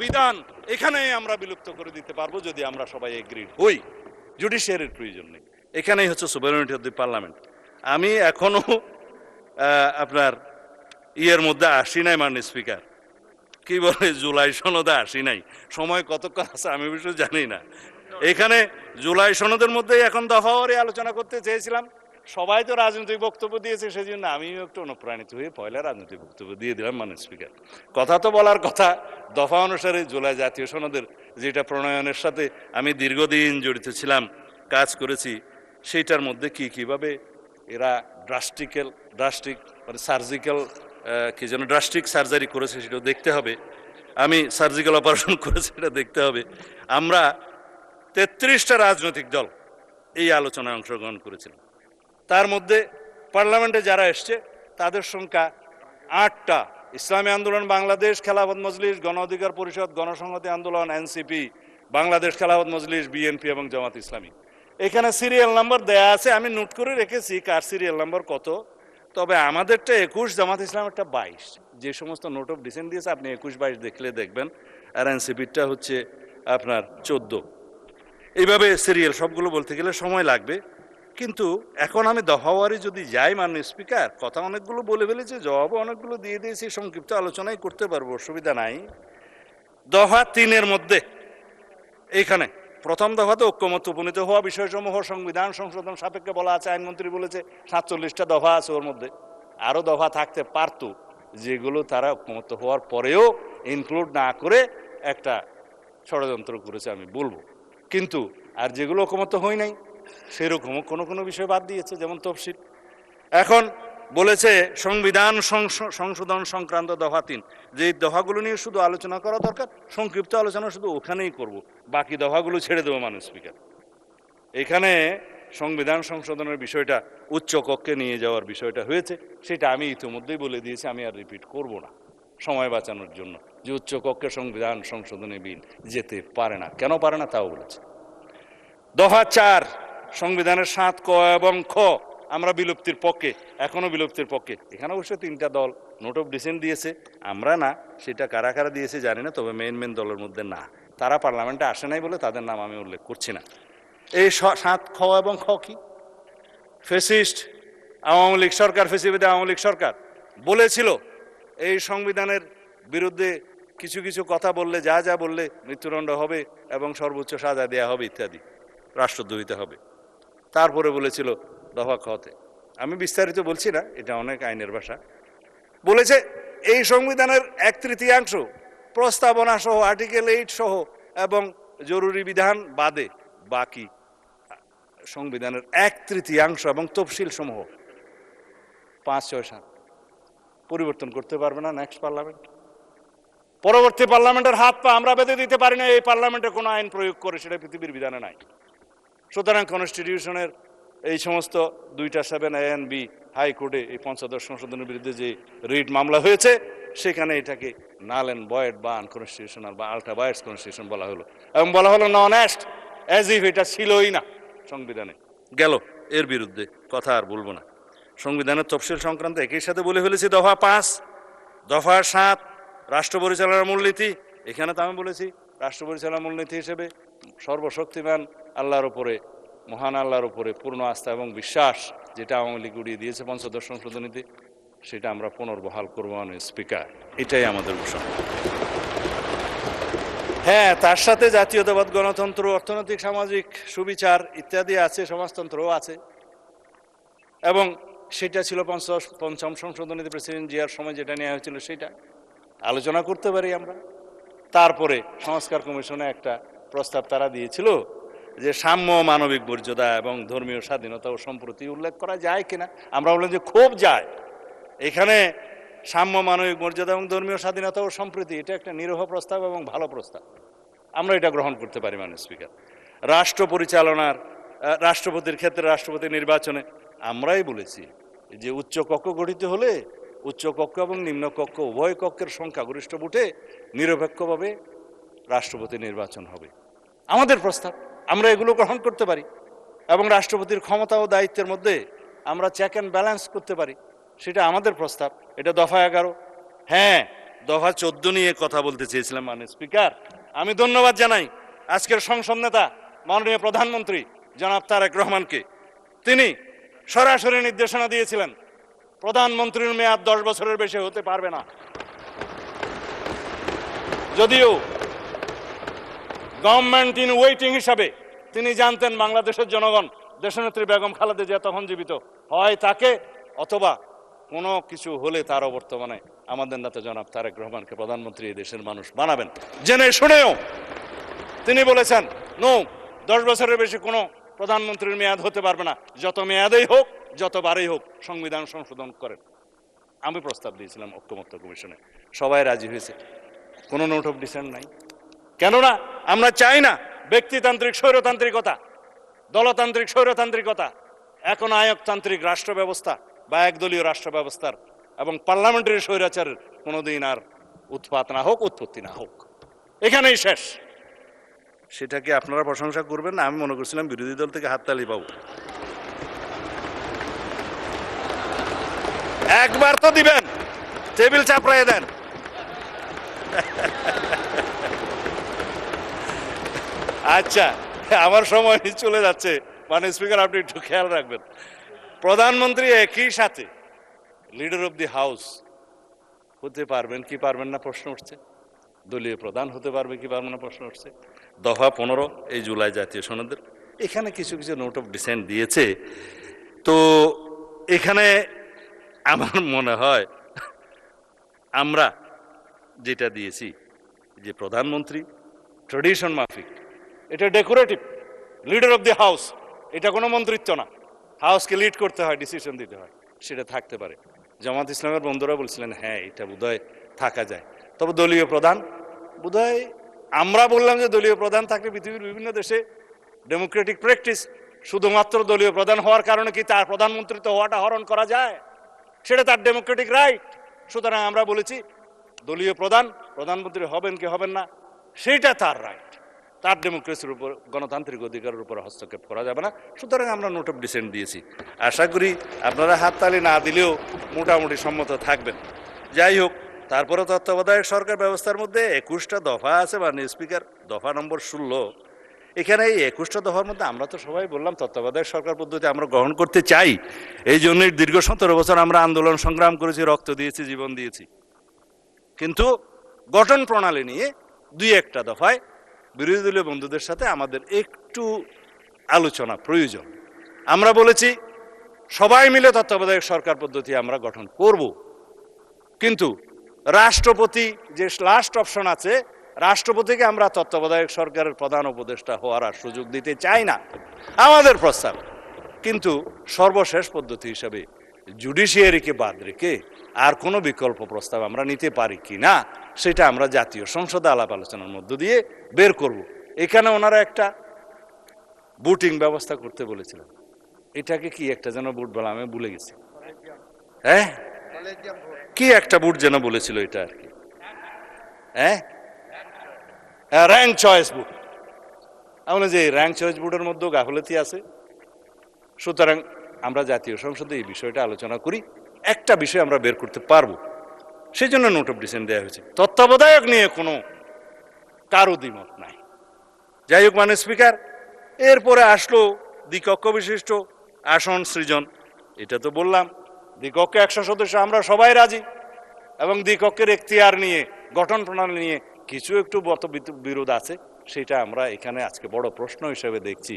বিধান এখানে আমরা বিলুপ্ত করে দিতে পারবো যদি আমরা সবাই এগ্রিড হই। জুডিশিয়ারির প্রয়োজন নেই, এখানেই হচ্ছে সুভারেনিটি অফ দি পার্লামেন্ট। আমি এখনো আপনার ইয়ের মধ্যে আসি নাই মাননীয় স্পিকার, কি বলে জুলাই সনদে আসি নাই। সময় কতক্ষণ আছে আমি বিষয় জানি না। এখানে জুলাই সনদের মধ্যেই এখন দফাওয়ারি আলোচনা করতে চেয়েছিলাম। সবাই তো রাজনৈতিক বক্তব্য দিয়েছে, সেই জন্য আমিও একটু অনুপ্রাণিত হয়ে পয়লা রাজনৈতিক বক্তব্য দিয়ে দিলাম মাননীয় স্পিকার। কথা তো বলার কথা, দফা অনুসারে জুলাই জাতীয় সনদের যেটা প্রণয়নের সাথে আমি দীর্ঘদিন জড়িত ছিলাম, কাজ করেছি, সেইটার মধ্যে কিভাবে এরা ড্রাস্টিক মানে সার্জিক্যাল কি যেন ড্রাস্টিক সার্জারি করেছে সেটাও দেখতে হবে। আমি সার্জিক্যাল অপারেশন করেছি সেটা দেখতে হবে। আমরা 33টা রাজনৈতিক দল এই আলোচনায় অংশগ্রহণ করেছিলাম। তার মধ্যে পার্লামেন্টে যারা এসছে তাদের সংখ্যা 8টা। ইসলামী আন্দোলন বাংলাদেশ, খেলাফত মজলিস, গণ অধিকার পরিষদ, গণসংহতি আন্দোলন, এনসিপি, বাংলাদেশ খেলাফত মজলিস, বিএনপি এবং জামাত ইসলামী। এখানে সিরিয়াল নাম্বার দেয়া আছে, আমি নোট করে রেখেছি কার সিরিয়াল নাম্বার কত। তবে আমাদেরটা 21, জামাত ইসলামেরটা 22। যে সমস্ত নোট অফ ডিসেন্ট দিয়েছে আপনি 21-22 দেখলে দেখবেন আর এনসিপিটা হচ্ছে আপনার 14। এইভাবে সিরিয়াল সবগুলো বলতে গেলে সময় লাগবে। কিন্তু এখন আমি দফাওয়ারি যদি যাই, মাননীয় স্পিকার, কথা অনেকগুলো বলে ফেলেছি, জবাবও অনেকগুলো দিয়ে দিয়েছি, সংক্ষিপ্ত আলোচনাই করতে পারবো, অসুবিধা নাই। দফা 3-এর মধ্যে এইখানে প্রথম দফাতে ঐক্যমত উপনীত হওয়া বিষয়সমূহ সংবিধান সংশোধন সাপেক্ষে বলা আছে, আইনমন্ত্রী বলেছে 47টা দফা আছে ওর মধ্যে, আরও দফা থাকতে পারত যেগুলো তারা ঐক্যমত হওয়ার পরেও ইনক্লুড না করে একটা ষড়যন্ত্র করেছে আমি বলবো। কিন্তু আর যেগুলো ঐক্যমত হয় নাই সেরকমও কোনো কোনো বিষয় বাদ দিয়েছে, যেমন তফসিল। এখন বলেছে সংবিধান সংশোধন সংক্রান্ত দফা 3, যে দফাগুলো নিয়ে শুধু আলোচনা করা দরকার, সংক্ষিপ্ত আলোচনা শুধু ওখানেই করব, বাকি দফাগুলো ছেড়ে দেবো মাননীয় স্পিকার। এখানে সংবিধান সংশোধনের বিষয়টা উচ্চ কক্ষে নিয়ে যাওয়ার বিষয়টা হয়েছে, সেটা আমি ইতিমধ্যেই বলে দিয়েছি, আমি আর রিপিট করব না সময় বাঁচানোর জন্য, যে উচ্চ কক্ষে সংবিধান সংশোধনী বিল যেতে পারে না। কেন পারে না তাও বলেছে। দফা 4 সংবিধানের 7 ক এবং খ আমরা বিলুপ্তির পক্ষে, এখনো বিলুপ্তির পক্ষে। এখানে অবশ্য 3টা দল নোট অফ ডিসেন্ট দিয়েছে, আমরা না, সেটা কারা কারা দিয়েছে জানি না, তবে মেন দলের মধ্যে না, তারা পার্লামেন্টে আসে নাই বলে তাদের নাম আমি উল্লেখ করছি না। এই 7 খ এবং খ কি? ফ্যাসিস্ট আওয়ামী লীগ সরকার, ফেসিবাদী আওয়ামী লীগ সরকার বলেছিল এই সংবিধানের বিরুদ্ধে কিছু কিছু কথা বললে, যা যা বললে মৃত্যুদণ্ড হবে এবং সর্বোচ্চ সাজা দেওয়া হবে ইত্যাদি, রাষ্ট্রদ্রোহিতা হবে। তারপরে বলেছিল দফা খতে, আমি বিস্তারিত বলছি না, এটা অনেক আইনের ভাষা, বলেছে এই সংবিধানের 1/3 প্রস্তাবনা সহ, আর্টিকেল 8 সহ এবং জরুরি বিধান বাদে বাকি সংবিধানের 1/3 এবং তফসিল সমূহ 5-6-7 পরিবর্তন করতে পারবে না নেক্সট পার্লামেন্ট। পরবর্তী পার্লামেন্টের হাত পা আমরা বেঁধে দিতে পারি না এই পার্লামেন্টে কোনো আইন প্রয়োগ করে, সেটা পৃথিবীর বিধানে নাই। সুতরাং কনস্টিটিউশনের এই সমস্ত 2টা 7A and B হাইকোর্টে এই 5ম সংশোধনের বিরুদ্ধে যে রিট মামলা হয়েছে, সেখানে এটাকে নাল অ্যান্ড ভয়েড বা আনকনস্টিটিউশনাল বা আল্ট্রা ভায়োলেন্স কনস্টিটিউশন বলা হলো, এবং বলা হলো নন অ্যাস্ট, অ্যাজ ইফ এটা ছিলই না সংবিধানে। গেল, এর বিরুদ্ধে কথা আর বলবো না। সংবিধানের তফসিল সংক্রান্ত একই সাথে বলে ফেলেছি দফা 5। দফা 7 রাষ্ট্র পরিচালনার মূলনীতি, এখানে তো আমি বলেছি রাষ্ট্র পরিচালনার মূলনীতি হিসেবে সর্বশক্তিমান আল্লাহর উপরে, মহান আল্লাহর উপরে পূর্ণ আস্থা এবং বিশ্বাস, যেটা আওয়ামী লীগ উড়িয়ে দিয়েছে 5ম সংশোধনীতে, সেটা আমরা পুনর্বহাল করবো মাননীয় স্পিকার, এটাই আমাদের ঘোষণা। হ্যাঁ, তার সাথে জাতীয়তাবাদ, গণতন্ত্র, অর্থনৈতিক সামাজিক সুবিচার ইত্যাদি আছে, সমাজতন্ত্রও আছে, এবং সেটা ছিল 5ম সংশোধনীতে প্রেসিডেন্ট জিয়ার সময় যেটা নেওয়া হয়েছিল, সেটা আলোচনা করতে পারি আমরা। তারপরে সংস্কার কমিশনে একটা প্রস্তাব তারা দিয়েছিল যে সাম্য, মানবিক মর্যাদা এবং ধর্মীয় স্বাধীনতা ও সম্প্রতি উল্লেখ করা যায় কিনা। আমরা বললাম যে খুব যায়, এখানে সাম্য, মানবিক মর্যাদা এবং ধর্মীয় স্বাধীনতা ও সম্প্রীতি, এটা একটা নিরীহ প্রস্তাব এবং ভালো প্রস্তাব, আমরা এটা গ্রহণ করতে পারি মাননীয় স্পিকার। রাষ্ট্র পরিচালনার, রাষ্ট্রপতির ক্ষেত্রে রাষ্ট্রপতি নির্বাচনে আমরাই বলেছি যে উচ্চ কক্ষ গঠিত হলে উচ্চ কক্ষ এবং নিম্ন কক্ষ উভয় কক্ষের সংখ্যাগরিষ্ঠ ভোটে নিরপেক্ষভাবে রাষ্ট্রপতি নির্বাচন হবে, আমাদের প্রস্তাব, আমরা এগুলো গ্রহণ করতে পারি। এবং রাষ্ট্রপতির ক্ষমতা ও দায়িত্বের মধ্যে আমরা চেক অ্যান্ড ব্যালেন্স করতে পারি, সেটা আমাদের প্রস্তাব। এটা দফা 11। হ্যাঁ, দফা 14 নিয়ে কথা বলতে চেয়েছিলাম মাননীয় স্পিকার। আমি ধন্যবাদ জানাই আজকের সংসদ নেতা মাননীয় প্রধানমন্ত্রী জনাব তারেক রহমানকে। তিনি সরাসরি নির্দেশনা দিয়েছিলেন প্রধানমন্ত্রীর মেয়াদ 10 বছরের বেশি হতে পারবে না। যদিও গভর্নমেন্ট ইন ওয়েটিং হিসাবে তিনি জানতেন বাংলাদেশের জনগণ দেশনেত্রী বেগম খালেদা জিয়া তখন জীবিত, হয় তাকে অথবা কোনো কিছু হলে তারও বর্তমানে আমাদের নেতা জনাব তারেক রহমানকে প্রধানমন্ত্রী এই দেশের মানুষ বানাবেন। জেনে শুনেও তিনি বলেছেন নো, 10 বছরের বেশি কোনো প্রধানমন্ত্রীর মেয়াদ হতে পারবে না, যত মেয়াদেই হোক, যতবারই হোক সংবিধান সংশোধন করেন। আমি প্রস্তাব দিয়েছিলাম ঐক্যমত্য কমিশনে, সবাই রাজি হয়েছে, কোনো নোট অফ ডিসেন্ট নাই। কেননা আমরা চাই না ব্যক্তিতান্ত্রিক স্বৈরতান্ত্রিকতা, দলতান্ত্রিক স্বৈরতান্ত্রিকতা, এখন আয়কতান্ত্রিক রাষ্ট্র ব্যবস্থা বা একদলীয় রাষ্ট্র ব্যবস্থার এবং পার্লামেন্টারি স্বৈরাচারের কোনোদিন আর উৎপাত না হোক, উৎপত্তি না হোক, এখানেই শেষ। সেটাকে আপনারা প্রশংসা করবেন না, আমি মনে করছিলাম বিরোধী দল থেকে হাততালি পাবো। একবার তো দিবেন, টেবিল চাপড়াই দেন। আচ্ছা, আমার সময় চলে যাচ্ছে, মানে স্পিকার আপনি একটু খেয়াল রাখবেন। প্রধানমন্ত্রী একই সাথে লিডার অফ দি হাউস হতে পারবেন কি পারবেন না প্রশ্ন উঠছে, দলীয় প্রধান হতে পারবে কি পারবে না প্রশ্ন উঠছে। দফা 15 এই জুলাই জাতীয় সনদের এখানে কিছু কিছু নোট অফ ডিসেন্ট দিয়েছে। তো এখানে আমার মনে হয় আমরা যেটা দিয়েছি যে প্রধানমন্ত্রী ট্রেডিশন মাফিক, এটা decorative, leader of the house, এটা কোনো মন্ত্রিত্ব না, হাউসকে লিড করতে হয়, ডিসিশন দিতে হয়, সেটা থাকতে পারে। জামাত ইসলামের বন্ধুরা বলছিলেন হ্যাঁ এটা বোধহয় থাকা যায়, তবে দলীয় প্রধান বোধহয়, আমরা বললাম যে দলীয় প্রধান থাকলে পৃথিবীর বিভিন্ন দেশে ডেমোক্রেটিক প্র্যাকটিস, শুধুমাত্র দলীয় প্রধান হওয়ার কারণে কি তার প্রধানমন্ত্রিত্ব হওয়াটা হরণ করা যায়? সেটা তার ডেমোক্রেটিক রাইট। সুতরাং আমরা বলেছি দলীয় প্রধান প্রধানমন্ত্রী হবেন কি হবেন না সেইটা তার রাইট, তার ডেমোক্রেসির উপর, গণতান্ত্রিক অধিকারের উপর হস্তক্ষেপ করা যাবে না। সুতরাং আমরা নোট অফ ডিসেন্ট দিয়েছি। আশা করি আপনারা হাততালি না দিলেও মোটামুটি সম্মত থাকবেন। যাই হোক, তারপরে তত্ত্বাবধায়ক সরকার ব্যবস্থার মধ্যে 21টা দফা আছে, মানে স্পিকার দফা নম্বর 16। এখানে এই 21টা দফার মধ্যে আমরা তো সবাই বললাম তত্ত্বাবধায়ক সরকার পদ্ধতি আমরা গ্রহণ করতে চাই। এই জন্যই দীর্ঘ 17 বছর আমরা আন্দোলন সংগ্রাম করেছি, রক্ত দিয়েছি, জীবন দিয়েছি। কিন্তু গঠন প্রণালী নিয়ে 2-1টা দফায় বিরোধী দলীয় বন্ধুদের সাথে আমাদের একটু আলোচনা প্রয়োজন। আমরা বলেছি সবাই মিলে তত্ত্বাবধায়ক সরকার পদ্ধতি আমরা গঠন করব, কিন্তু রাষ্ট্রপতি যে লাস্ট অপশন আছে, রাষ্ট্রপতিকে আমরা তত্ত্বাবধায়ক সরকারের প্রধান উপদেষ্টা হওয়ার আর সুযোগ দিতে চাই না, আমাদের প্রস্তাব। কিন্তু সর্বশেষ পদ্ধতি হিসাবে জুডিশিয়ারিকে বাদ রেখে আর কোনো বিকল্প প্রস্তাব আমরা নিতে পারি কি না সেটা আমরা জাতীয় সংসদে আলাপ আলোচনার মধ্য দিয়ে বের করব। এখানে ওনারা একটা ভোটিং ব্যবস্থা করতে বলেছিলেন, এটাকে কি একটা যেন ভোট বলা, আমি ভুলে গেছি, হ্যাঁ কি একটা ভোট যেন বলেছিল এটা আর কি, হ্যাঁ র্যাঙ্ক চয়েস ভোট। আমরা যে র্যাঙ্ক চয়েস ভোটের মধ্যেও গাফলতি আছে। সুতরাং আমরা জাতীয় সংসদে এই বিষয়টা আলোচনা করি, একটা বিষয় আমরা বের করতে পারবো, সেই জন্য নোট অফ ডিসেন্ট দেওয়া হয়েছে। তত্ত্বাবধায়ক নিয়ে কোনো কারো দ্বিমত নাই। যাই হোক, মানে স্পিকার, এরপরে আসলো দ্বিকক্ষ বিশিষ্ট আসন সৃজন। এটা তো বললাম দ্বিকক্ষে 100 সদস্য, আমরা সবাই রাজি, এবং দ্বিকক্ষের এখতিয়ার নিয়ে, গঠন প্রণালী নিয়ে কিছু একটু বিরোধ আছে, সেটা আমরা এখানে আজকে বড় প্রশ্ন হিসেবে দেখছি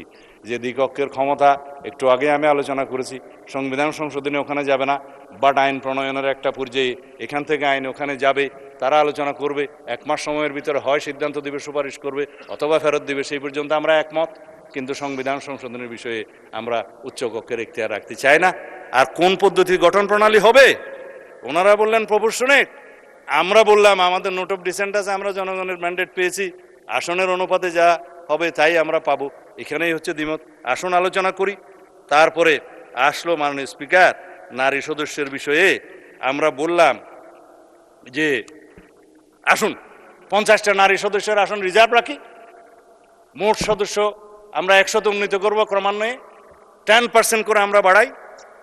যে দ্বিকক্ষের ক্ষমতা, একটু আগে আমি আলোচনা করেছি, সংবিধান সংশোধনী ওখানে যাবে না, বাট আইন প্রণয়নের একটা পর্যায়ে এখান থেকে আইন ওখানে যাবে, তারা আলোচনা করবে, 1 মাস সময়ের ভিতরে হয় সিদ্ধান্ত দিবে, সুপারিশ করবে, অথবা ফেরত দিবে, সেই পর্যন্ত আমরা একমত। কিন্তু সংবিধান সংশোধনের বিষয়ে আমরা উচ্চকক্ষের এখতিয়ার রাখতে চাই না। আর কোন পদ্ধতি গঠন প্রণালী হবে, ওনারা বললেন প্রপোর্শনেট, আমরা বললাম আমাদের নোট অফ ডিসেন্ট আছে, আমরা জনগণের ম্যান্ডেট পেয়েছি, আসনের অনুপাতে যা হবে তাই আমরা পাবো, এখানেই হচ্ছে দ্বিমত। আসন আলোচনা করি। তারপরে আসলো মাননীয় স্পিকার নারী সদস্যের বিষয়ে। আমরা বললাম যে আসুন 50টা নারী সদস্যের আসন রিজার্ভ রাখি, মোট সদস্য আমরা 100তে উন্নীত করবো, ক্রমান্বয়ে 10% করে আমরা বাড়াই,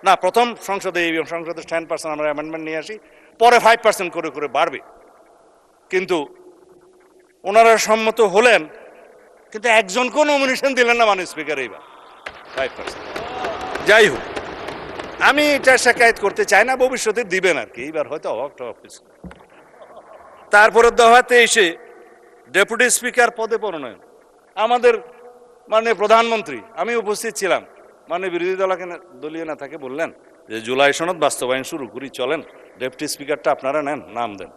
না প্রথম সংসদে, এই সংসদে 10% আমরা অ্যামেন্ডমেন্ট নিয়ে আসি, পরে 5% করে করে বাড়বে। কিন্তু ওনারা সম্মত হলেন, কিন্তু একজনকেও নমিনেশন দিলেন না মাননীয় স্পিকার এইবার 5%। যাই হোক, আমি এটা শিকায়ত করতে চাই না, ভবিষ্যতে দিবেন আর কি, এইবার হয়তো অফিস। তারপরে দফাতে এসে ডেপুটি স্পিকার পদে মনোনয়ন, আমাদের মানে প্রধানমন্ত্রী, আমি উপস্থিত ছিলাম, মানে বিরোধী দলীয় নেতাকে বললেন যে জুলাই সনদ বাস্তবায়ন শুরু করি, চলেন ডেপুটি স্পিকারটা আপনারা নেন, নাম দেন।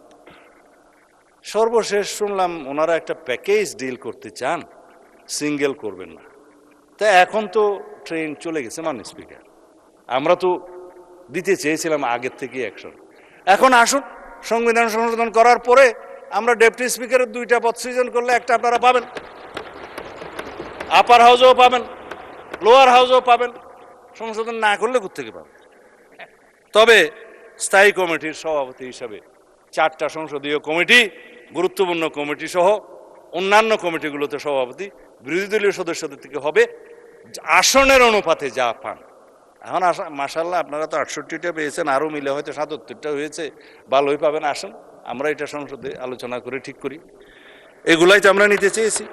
সর্বশেষ শুনলাম ওনারা একটা প্যাকেজ ডিল করতে চান, সিঙ্গেল করবেন না। তা এখন তো ট্রেন চলে গেছে মাননীয় স্পিকার, আমরা তো দিতে চেয়েছিলাম আগের থেকে অ্যাকশন। এখন আসুন সংবিধান সংশোধন করার পরে আমরা ডেপুটি স্পিকারের 2টা পদ সৃজন করলে একটা আপনারা পাবেন, আপার হাউসেও পাবেন, লোয়ার হাউসেও পাবেন, সংশোধন না করলে কোত্থেকে পাবেন। তবে স্থায়ী কমিটির সভাপতি হিসাবে 4টা সংসদীয় কমিটি, গুরুত্বপূর্ণ কমিটি সহ অন্যান্য কমিটিগুলোতে সভাপতি বিরোধী দলীয় সদস্যদের থেকে হবে, আসনের অনুপাতে যা পান। এখন মাশাআল্লাহ আপনারা তো 68টা পেয়েছেন, আরও মিলে হয়তো 77টা হয়েছে, ভালোই পাবেন। আসেন আমরা এটা সংসদে আলোচনা করে ঠিক করি, এগুলাই তো আমরা নিতে চেয়েছি।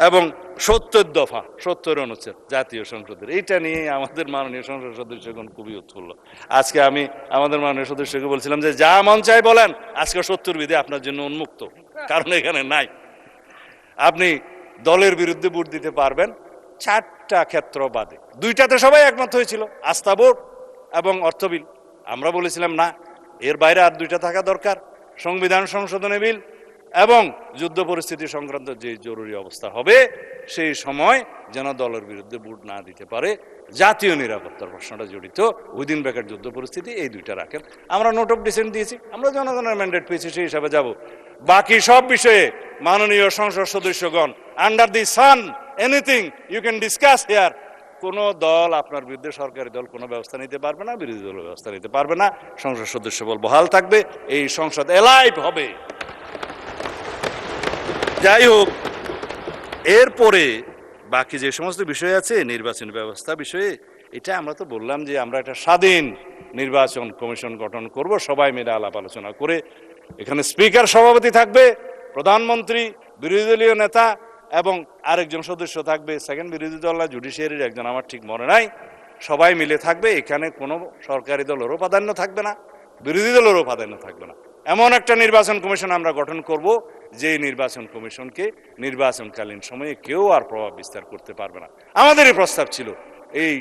এবং 70 দফা 70 অনুচ্ছেদ জাতীয় সংসদের, এইটা নিয়ে আমাদের মাননীয় সংসদ সদস্যগণ খুবই উৎফুল্ল। আজকে আমি আমাদের মাননীয় সদস্যকে বলছিলাম যে যা মন চাই বলেন, আজকে 70 বিধি আপনার জন্য উন্মুক্ত, কারণ এখানে নাই। আপনি দলের বিরুদ্ধে ভোট দিতে পারবেন 4টা ক্ষেত্র বাদে, 2টাতে সবাই একমত হয়েছিল, আস্থা ভোট এবং অর্থ বিল। আমরা বলেছিলাম না, এর বাইরে আর 2টা থাকা দরকার, সংবিধান সংশোধনী বিল এবং যুদ্ধ পরিস্থিতি সংক্রান্ত যে জরুরি অবস্থা হবে সেই সময় যেন দলের বিরুদ্ধে ভোট না দিতে পারে। জাতীয় নিরাপত্তার প্রশ্নটা জড়িত, উইদিন ব্র্যাকেট যুদ্ধ পরিস্থিতি, এই 2টা রাখেন। আমরা নোট অফ ডিসেন্ট দিয়েছি, আমরা জনগণের ম্যান্ডেট পেয়েছি, সেই হিসাবে যাব। বাকি সব বিষয়ে মাননীয় সংসদ সদস্যগণ, under the sun anything you can discuss here. কোন দল আপনার বিরুদ্ধে, সরকারি দল কোনো ব্যবস্থা নিতে পারবে না, বিরোধী দল ব্যবস্থা নিতে পারবে না। সংসদ সদস্য বল বহাল থাকবে, এই সংসদ এলাইভ হবে। যাই হোক, এরপরে বাকি যে সমস্ত বিষয় আছে নির্বাচনী ব্যবস্থা বিষয়ে, এটা আমরা তো বললাম যে আমরা একটা স্বাধীন নির্বাচন কমিশন গঠন করব, সবাই মিলে আলাপ আলোচনা করে। এখানে স্পিকার সভাপতি থাকবে, প্রধানমন্ত্রী, বিরোধী দলীয় নেতা এবং আরেকজন সদস্য থাকবে সেকেন্ড বিরোধী দল না জুডিশিয়ারির একজন, আমার ঠিক মনে নাই। সবাই মিলে থাকবে, এখানে কোনো সরকারি দলেরও প্রাধান্য থাকবে না, বিরোধী দলেরও প্রাধান্য থাকবে না। এমন একটা নির্বাচন কমিশন আমরা গঠন করব যে নির্বাচন কমিশনকে নির্বাচনকালীন সময়ে কেউ আর প্রভাব বিস্তার করতে পারবে না। আমাদেরই প্রস্তাব ছিল এই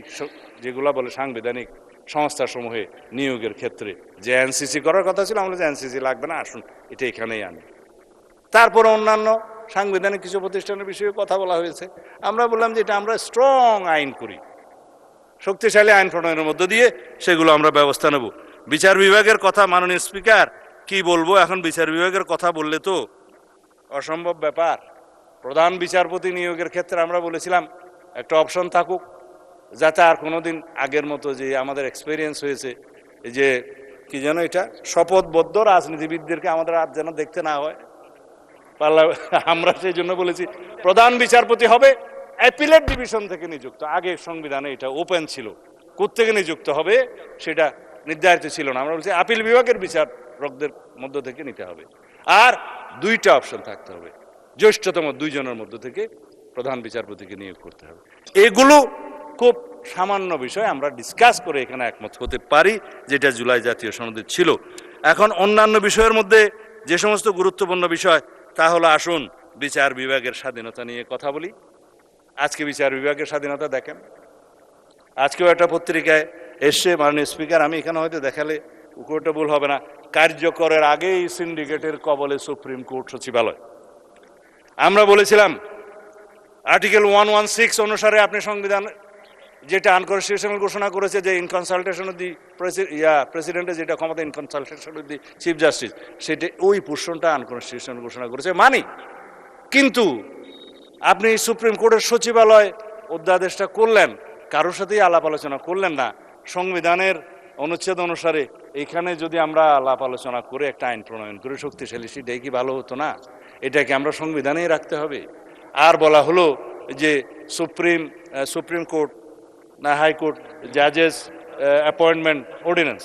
যেগুলা বলে সাংবিধানিক সংস্থাসমূহে নিয়োগের ক্ষেত্রে যে এনসিসি করার কথা ছিল, আমরা যে এনসিসি লাগবে না, আসুন এটা এখানেই আনি। তারপরে অন্যান্য সাংবিধানিক কিছু প্রতিষ্ঠানের বিষয়ে কথা বলা হয়েছে। আমরা বললাম যে এটা আমরা স্ট্রং আইন করি, শক্তিশালী আইন প্রণয়নের মধ্য দিয়ে সেগুলো আমরা ব্যবস্থা নেব। বিচার বিভাগের কথা মাননীয় স্পিকার কি বলবো, এখন বিচার বিভাগের কথা বললে তো অসম্ভব ব্যাপার। প্রধান বিচারপতি নিয়োগের ক্ষেত্রে আমরা বলেছিলাম একটা অপশন থাকুক, যাতে আর কোনোদিন আগের মতো যে আমাদের এক্সপিরিয়েন্স হয়েছে যে কি যেন এটা শপথবদ্ধ রাজনীতিবিদদেরকে আমাদের আর যেন দেখতে না হয়। আমরা সেই জন্য বলেছি প্রধান বিচারপতি হবে অ্যাপিলেট ডিভিশন থেকে নিযুক্ত। আগে সংবিধানে এটা ওপেন ছিল, কোত্থেকে নিযুক্ত হবে সেটা নির্ধারিত ছিল না। আমরা বলছি আপিল বিভাগের বিচারকদের মধ্য থেকে নিতে হবে। আর 2টা অপশন থাকতে হবে, জ্যেষ্ঠতম 2 জনের মধ্য থেকে প্রধান বিচারপতিকে নিয়োগ করতে হবে। এগুলো খুব সামান্য বিষয়, আমরা ডিসকাস করে এখানে একমত হতে পারি, যেটা জুলাই জাতীয় সনদে ছিল। এখন অন্যান্য বিষয়ের মধ্যে যে সমস্ত গুরুত্বপূর্ণ বিষয়, তা হলো আসুন বিচার বিভাগের স্বাধীনতা নিয়ে কথা বলি। আজকে বিচার বিভাগের স্বাধীনতা দেখেন, আজকেও একটা পত্রিকায় এসছে, মাননীয় স্পিকার আমি এখানে হয়তো দেখালে উকুটা ভুল হবে না, কার্যকরের আগেই সিন্ডিকেটের কবলে সুপ্রিম কোর্ট সচিবালয়। আমরা বলেছিলাম আর্টিকেল 116 অনুসারে আপনি সংবিধান যেটা আনকনস্টিটিউশনাল ঘোষণা করেছে, যে ইন কনসালটেশন অফ দি প্রেসিডেন্টের যেটা ক্ষমতা, in consultation of the chief justice, সেটা ওই পোর্শনটা আনকনস্টিটিউশনাল ঘোষণা করেছে মানি। কিন্তু আপনি সুপ্রিম কোর্টের সচিবালয় অধ্যাদেশটা করলেন, কারোর সাথেই আলাপ আলোচনা করলেন না। সংবিধানের অনুচ্ছেদ অনুসারে এখানে যদি আমরা আলাপ আলোচনা করে একটা আইন প্রণয়ন করে শক্তিশালী, সেটাই কি ভালো হতো না? এটাকে আমরা সংবিধানেই রাখতে হবে। আর বলা হলো যে সুপ্রিম কোর্ট না হাইকোর্ট জাজেস অ্যাপয়েন্টমেন্ট অর্ডিন্যান্স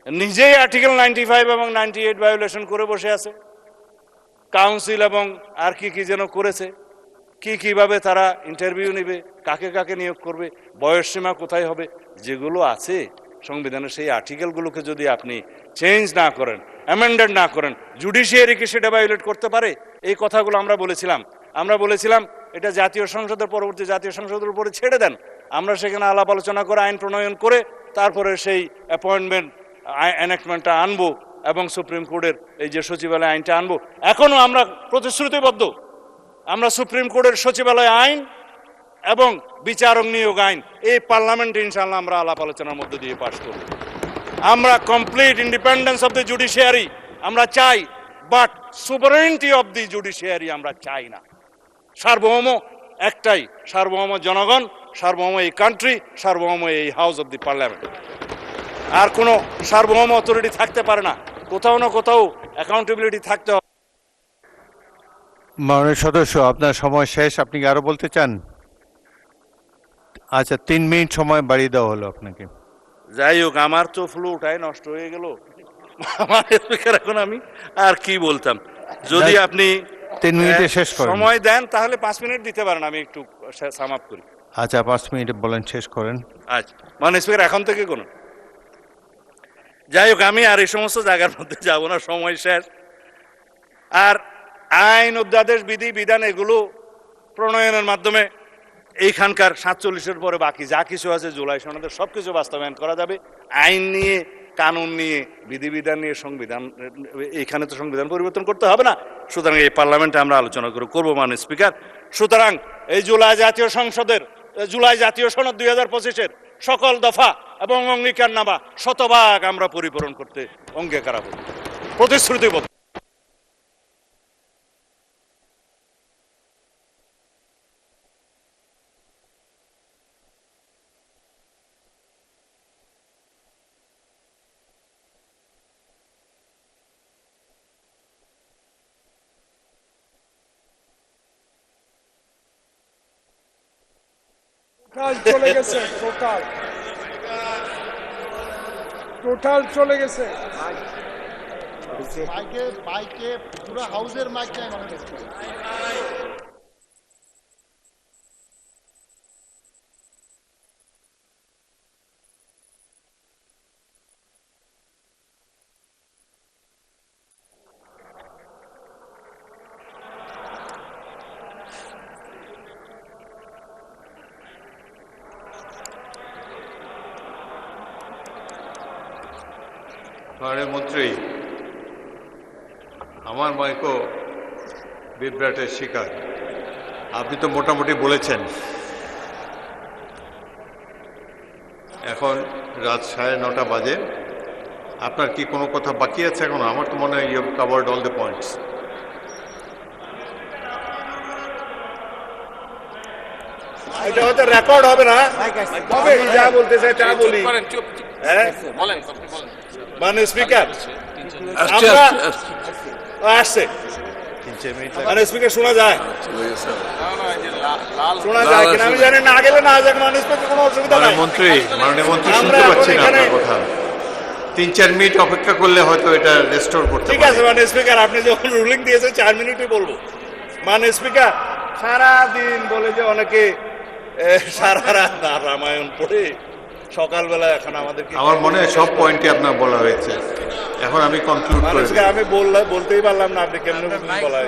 নিজেই আর্টিকেল 95 এবং 98 ভায়োলেশন করে বসে আছে। কাউন্সিল এবং আর কি যেন করেছে, কিভাবে তারা ইন্টারভিউ নেবে, কাকে কাকে নিয়োগ করবে, বয়সসীমা কোথায় হবে, যেগুলো আছে সংবিধানের সেই আর্টিকেলগুলোকে যদি আপনি চেঞ্জ না করেন, অ্যামেন্ডেড না করেন, জুডিশিয়ারিকে সেটা ভায়োলেট করতে পারে। এই কথাগুলো আমরা বলেছিলাম এটা জাতীয় সংসদের পরবর্তী জাতীয় সংসদের উপরে ছেড়ে দেন। আমরা সেখানে আলাপ আলোচনা করে আইন প্রণয়ন করে তারপরে সেই অ্যাপয়েন্টমেন্ট এনাক্টমেন্টটা আনবো এবং সুপ্রিম কোর্টের এই যে সচিবালয় আইনটা আনবো। এখনো আমরা প্রতিশ্রুতিবদ্ধ, আমরা সুপ্রিম কোর্টের সচিবালয় আইন এবং বিচারক নিয়োগ আইন এই পার্লামেন্টে ইনশাআল্লাহ আমরা আলাপ আলোচনার মধ্যে দিয়ে পাশ করব। আমরা complete independence of the judiciary আমরা চাই, বাট সুভারেনিটি অফ দি জুডিশিয়ারি আমরা চাই না। সার্বভৌম একটাই, সার্বভৌম জনগণ, সার্বভৌম এই কান্ট্রি, সার্বভৌম এই হাউস অফ দি পার্লামেন্ট। আর কোনো সার্বভৌম অথরিটি থাকতে পারে না, কোথাও না কোথাও অ্যাকাউন্টেবিলিটি থাকতে হবে। মাননীয় সদস্য, আপনার সময় শেষ, আপনি কি আরো বলতে চান? আচ্ছা, 3 মিনিট সময় বাড়িয়ে দেওয়া হলো আপনাকে। যাই হোক, আমার তো ফ্লুটাই নষ্ট হয়ে গেল। আমার স্পিকার, এখন আমি আর কি বলতাম, যদি আপনি 3 মিনিটে শেষ করেন। সময় দেন তাহলে 5 মিনিট দিতে পারেন, আমি একটু সাম আপ করি। আচ্ছা 5 মিনিটে বলেন, শেষ করেন। আচ্ছা মানে স্পিকার এখন থেকে কোনো, যাই হোক আমি আর এই সমস্ত জায়গার মধ্যে যাব না, সময় শেষ। আর আইন অধ্যাদেশ বিধি বিধান এগুলো প্রণয়নের মাধ্যমে এইখানকার 47-এর পরে বাকি যা কিছু আছে জুলাই সনদের সব কিছু বাস্তবায়ন করা যাবে। আইন নিয়ে, কানুন নিয়ে, বিধিবিধান নিয়ে সংবিধান, এইখানে তো সংবিধান পরিবর্তন করতে হবে না, সুতরাং এই পার্লামেন্টে আমরা আলোচনা করবো মাননীয় স্পিকার। সুতরাং এই জুলাই জাতীয় সনদ 2025-এর সকল দফা এবং অঙ্গীকারনামা শতভাগ আমরা পরিপূরণ করতে অঙ্গীকারাবো, প্রতিশ্রুতিবদ্ধ। চলে গেছে, টোটাল চলে গেছে। মাইকে পুরো হাউসের মাইক নাই মানে মাননীয় মন্ত্রী, আমার মাইকও বিভ্রাটের শিকার। আপনি তো মোটামুটি বলেছেন। এখন রাত 9:30 বাজে। আপনার কি কোনো কথা বাকি আছে এখন? আমার তো মনে হয় you have covered all the points. এটা হয়তো রেকর্ড হবে না, হবে যা বলতে চাই তা বলি। হ্যাঁ মানে স্পিকার আমরা আসছে, মানে স্পিকার শোনা যায়, শোনা যায় কিনা আমি জানি না, গেলে না যাক, মানে স্পিকার কোনো অসুবিধা নাই। মাননীয় মন্ত্রী আমরা শুনতে পাচ্ছি না এখানে আপনার কথা। 3-4 মিনিট অপেক্ষা করলে হয়তো এটা রেস্টোর করতে ঠিক আছে। মানে স্পিকার আপনি যখন রুলিং দিয়েছেন 4 মিনিটই বলবো। মানে স্পিকার সারাদিন বলে যে অনেকে সারা রাত রামায়ণ পড়ে সকালবেলা এখন আমাদেরকে, আমার মনে হয় সব পয়েন্টই আপনার বলা হয়েছে। এখন আমি কনক্লুড মানে করে স্পিকার আমি বলতেই পারলাম না, আপনি কেমন বলা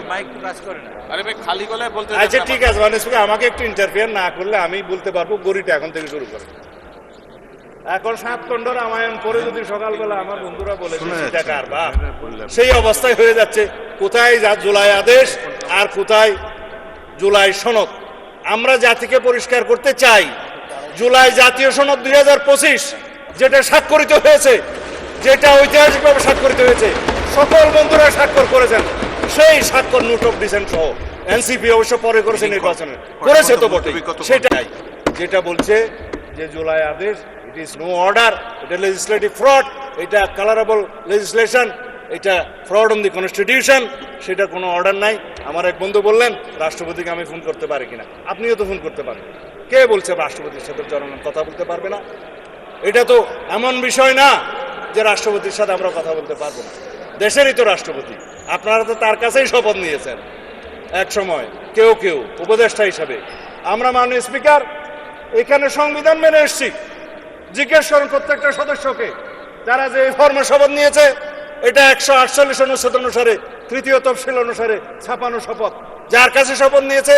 আচ্ছা ঠিক আছে। মানে স্পিকার আমাকে একটু ইন্টারফিয়ার না করলে আমি বলতে পারবো। গড়িটা এখন থেকে শুরু করে, এখন 7 খণ্ড রামায়ণ পরে যদি সকালবেলা আমার বন্ধুরা বলে সেটা কার বাপ, সেই অবস্থায় হয়ে যাচ্ছে। কোথায় জুলাই আদেশ আর কোথায় জুলাই সনদ? আমরা জাতিকে পরিষ্কার করতে চাই, জুলাই জাতীয় সনদ 2025 যেটা স্বাক্ষরিত হয়েছে, যেটা ঐতিহাসিকভাবে স্বাক্ষরিত হয়েছে, সকল বন্ধুরা স্বাক্ষর করেছেন, সেই স্বাক্ষর নোট অফ ডিসেন্ট সহ এনসিপি অবশ্য পরে করেছে, নির্বাচনে করেছে তো বটে, সেটাই যেটা বলছে যে জুলাই আদেশ ইট ইজ নো অর্ডার, এটা লেজিসলেটিভ ফ্রড, এটা কালারেবল লেজিসলেশন, এটা ফ্রড অন দি কনস্টিটিউশন, সেটা কোনো অর্ডার নাই। আমার এক বন্ধু বললেন রাষ্ট্রপতিকে আমি ফোন করতে পারি কিনা, আপনিও তো ফোন করতে পারেন। কে বলছে রাষ্ট্রপতির সাথে জনগণ কথা বলতে পারবে না? এটা তো এমন বিষয় না যে রাষ্ট্রপতির সাথে আমরা কথা বলতে পারবো না, দেশেরই তো রাষ্ট্রপতি। আপনারা তো তার কাছেই শপথ নিয়েছেন এক সময়, কেউ কেউ উপদেষ্টা হিসাবে। আমরা মাননীয় স্পিকার এখানে সংবিধান মেনে এসেছি। জিজ্ঞেস করুন প্রত্যেকটা সদস্যকে, যারা যে ফর্মে শপথ নিয়েছে, এটা 148 অনুচ্ছেদ অনুসারে, 3য় তফসিল অনুসারে ছাপানো শপথ। যার কাছে শপথ নিয়েছে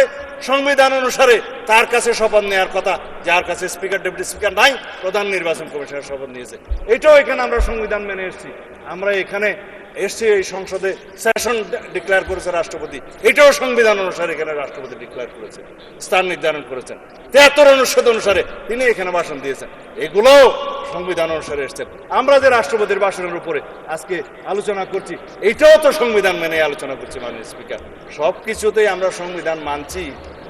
সংবিধান অনুসারে, তার কাছে শপথ নেওয়ার কথা। যার কাছে স্পিকার, ডেপুটি স্পিকার নাই, প্রধান নির্বাচন কমিশনার শপথ নিয়েছে। এটাও এখানে আমরা সংবিধান মেনে এসেছি। আমরা এখানে এসছি, এই সংসদে সেশন ডিক্লেয়ার করেছে রাষ্ট্রপতি, এটাও সংবিধান অনুসারে এখানে রাষ্ট্রপতি ডিক্লেয়ার করেছে, স্থান নির্ধারণ করেছেন। 73 অনুচ্ছেদ অনুসারে তিনি এখানে ভাষণ দিয়েছেন, এগুলো সংবিধান অনুসারে এসছেন। আমরা যে রাষ্ট্রপতির ভাষণের উপরে আজকে আলোচনা করছি, এইটাও তো সংবিধান মেনে আলোচনা করছি মাননীয় স্পিকার। সব কিছুতেই আমরা সংবিধান মানছি,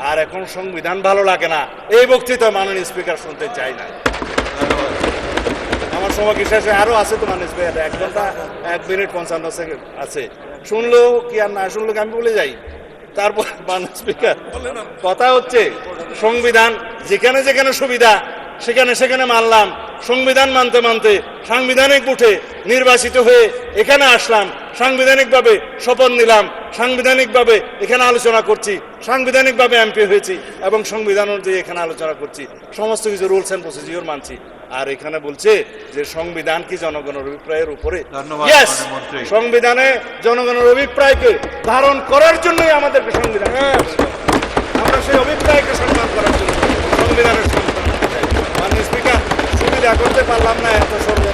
আর এখন সংবিধান ভালো লাগে না এই বক্তৃতা মাননীয় স্পিকার শুনতে চাই না। আমার সময় কি শেষে আরো আছে তো মাননীয় স্পিকার, 1 ঘন্টা 1 মিনিট 55 সেকেন্ড আছে। শুনলেও কি আর না শুনলেও আমি বলে যাই। তারপর মাননীয় স্পিকার কথা হচ্ছে সংবিধান যেখানে যেখানে সুবিধা সেখানে সেখানে মানলাম, সংবিধান মানতে মানতে সাংবিধানিক বুথে নির্বাচিত হয়ে এখানে আসলাম, সাংবিধানিকভাবে শপথ নিলাম, সাংবিধানিকভাবে এখানে আলোচনা করছি, সাংবিধানিকভাবে এমপি হয়েছি এবং সংবিধান অনুযায়ী এখানে আলোচনা করছি, সমস্ত কিছু রুলস অ্যান্ড প্রসিডিওর মানছি। আর এখানে বলছে যে সংবিধান কি জনগণের অভিপ্রায়ের উপরে? ধন্যবাদ, Yes, মাননীয় মন্ত্রী। সংবিধানে জনগণের অভিপ্রায়কে ধারণ করার জন্যই আমাদেরকে সংবিধান। আমরা সেই অভিপ্রায়কে সম্মান করার জন্য সংবিধানের সংবিধান। মাননীয় স্পিকার, সুবিধা করতে পারলাম না এত সর্ব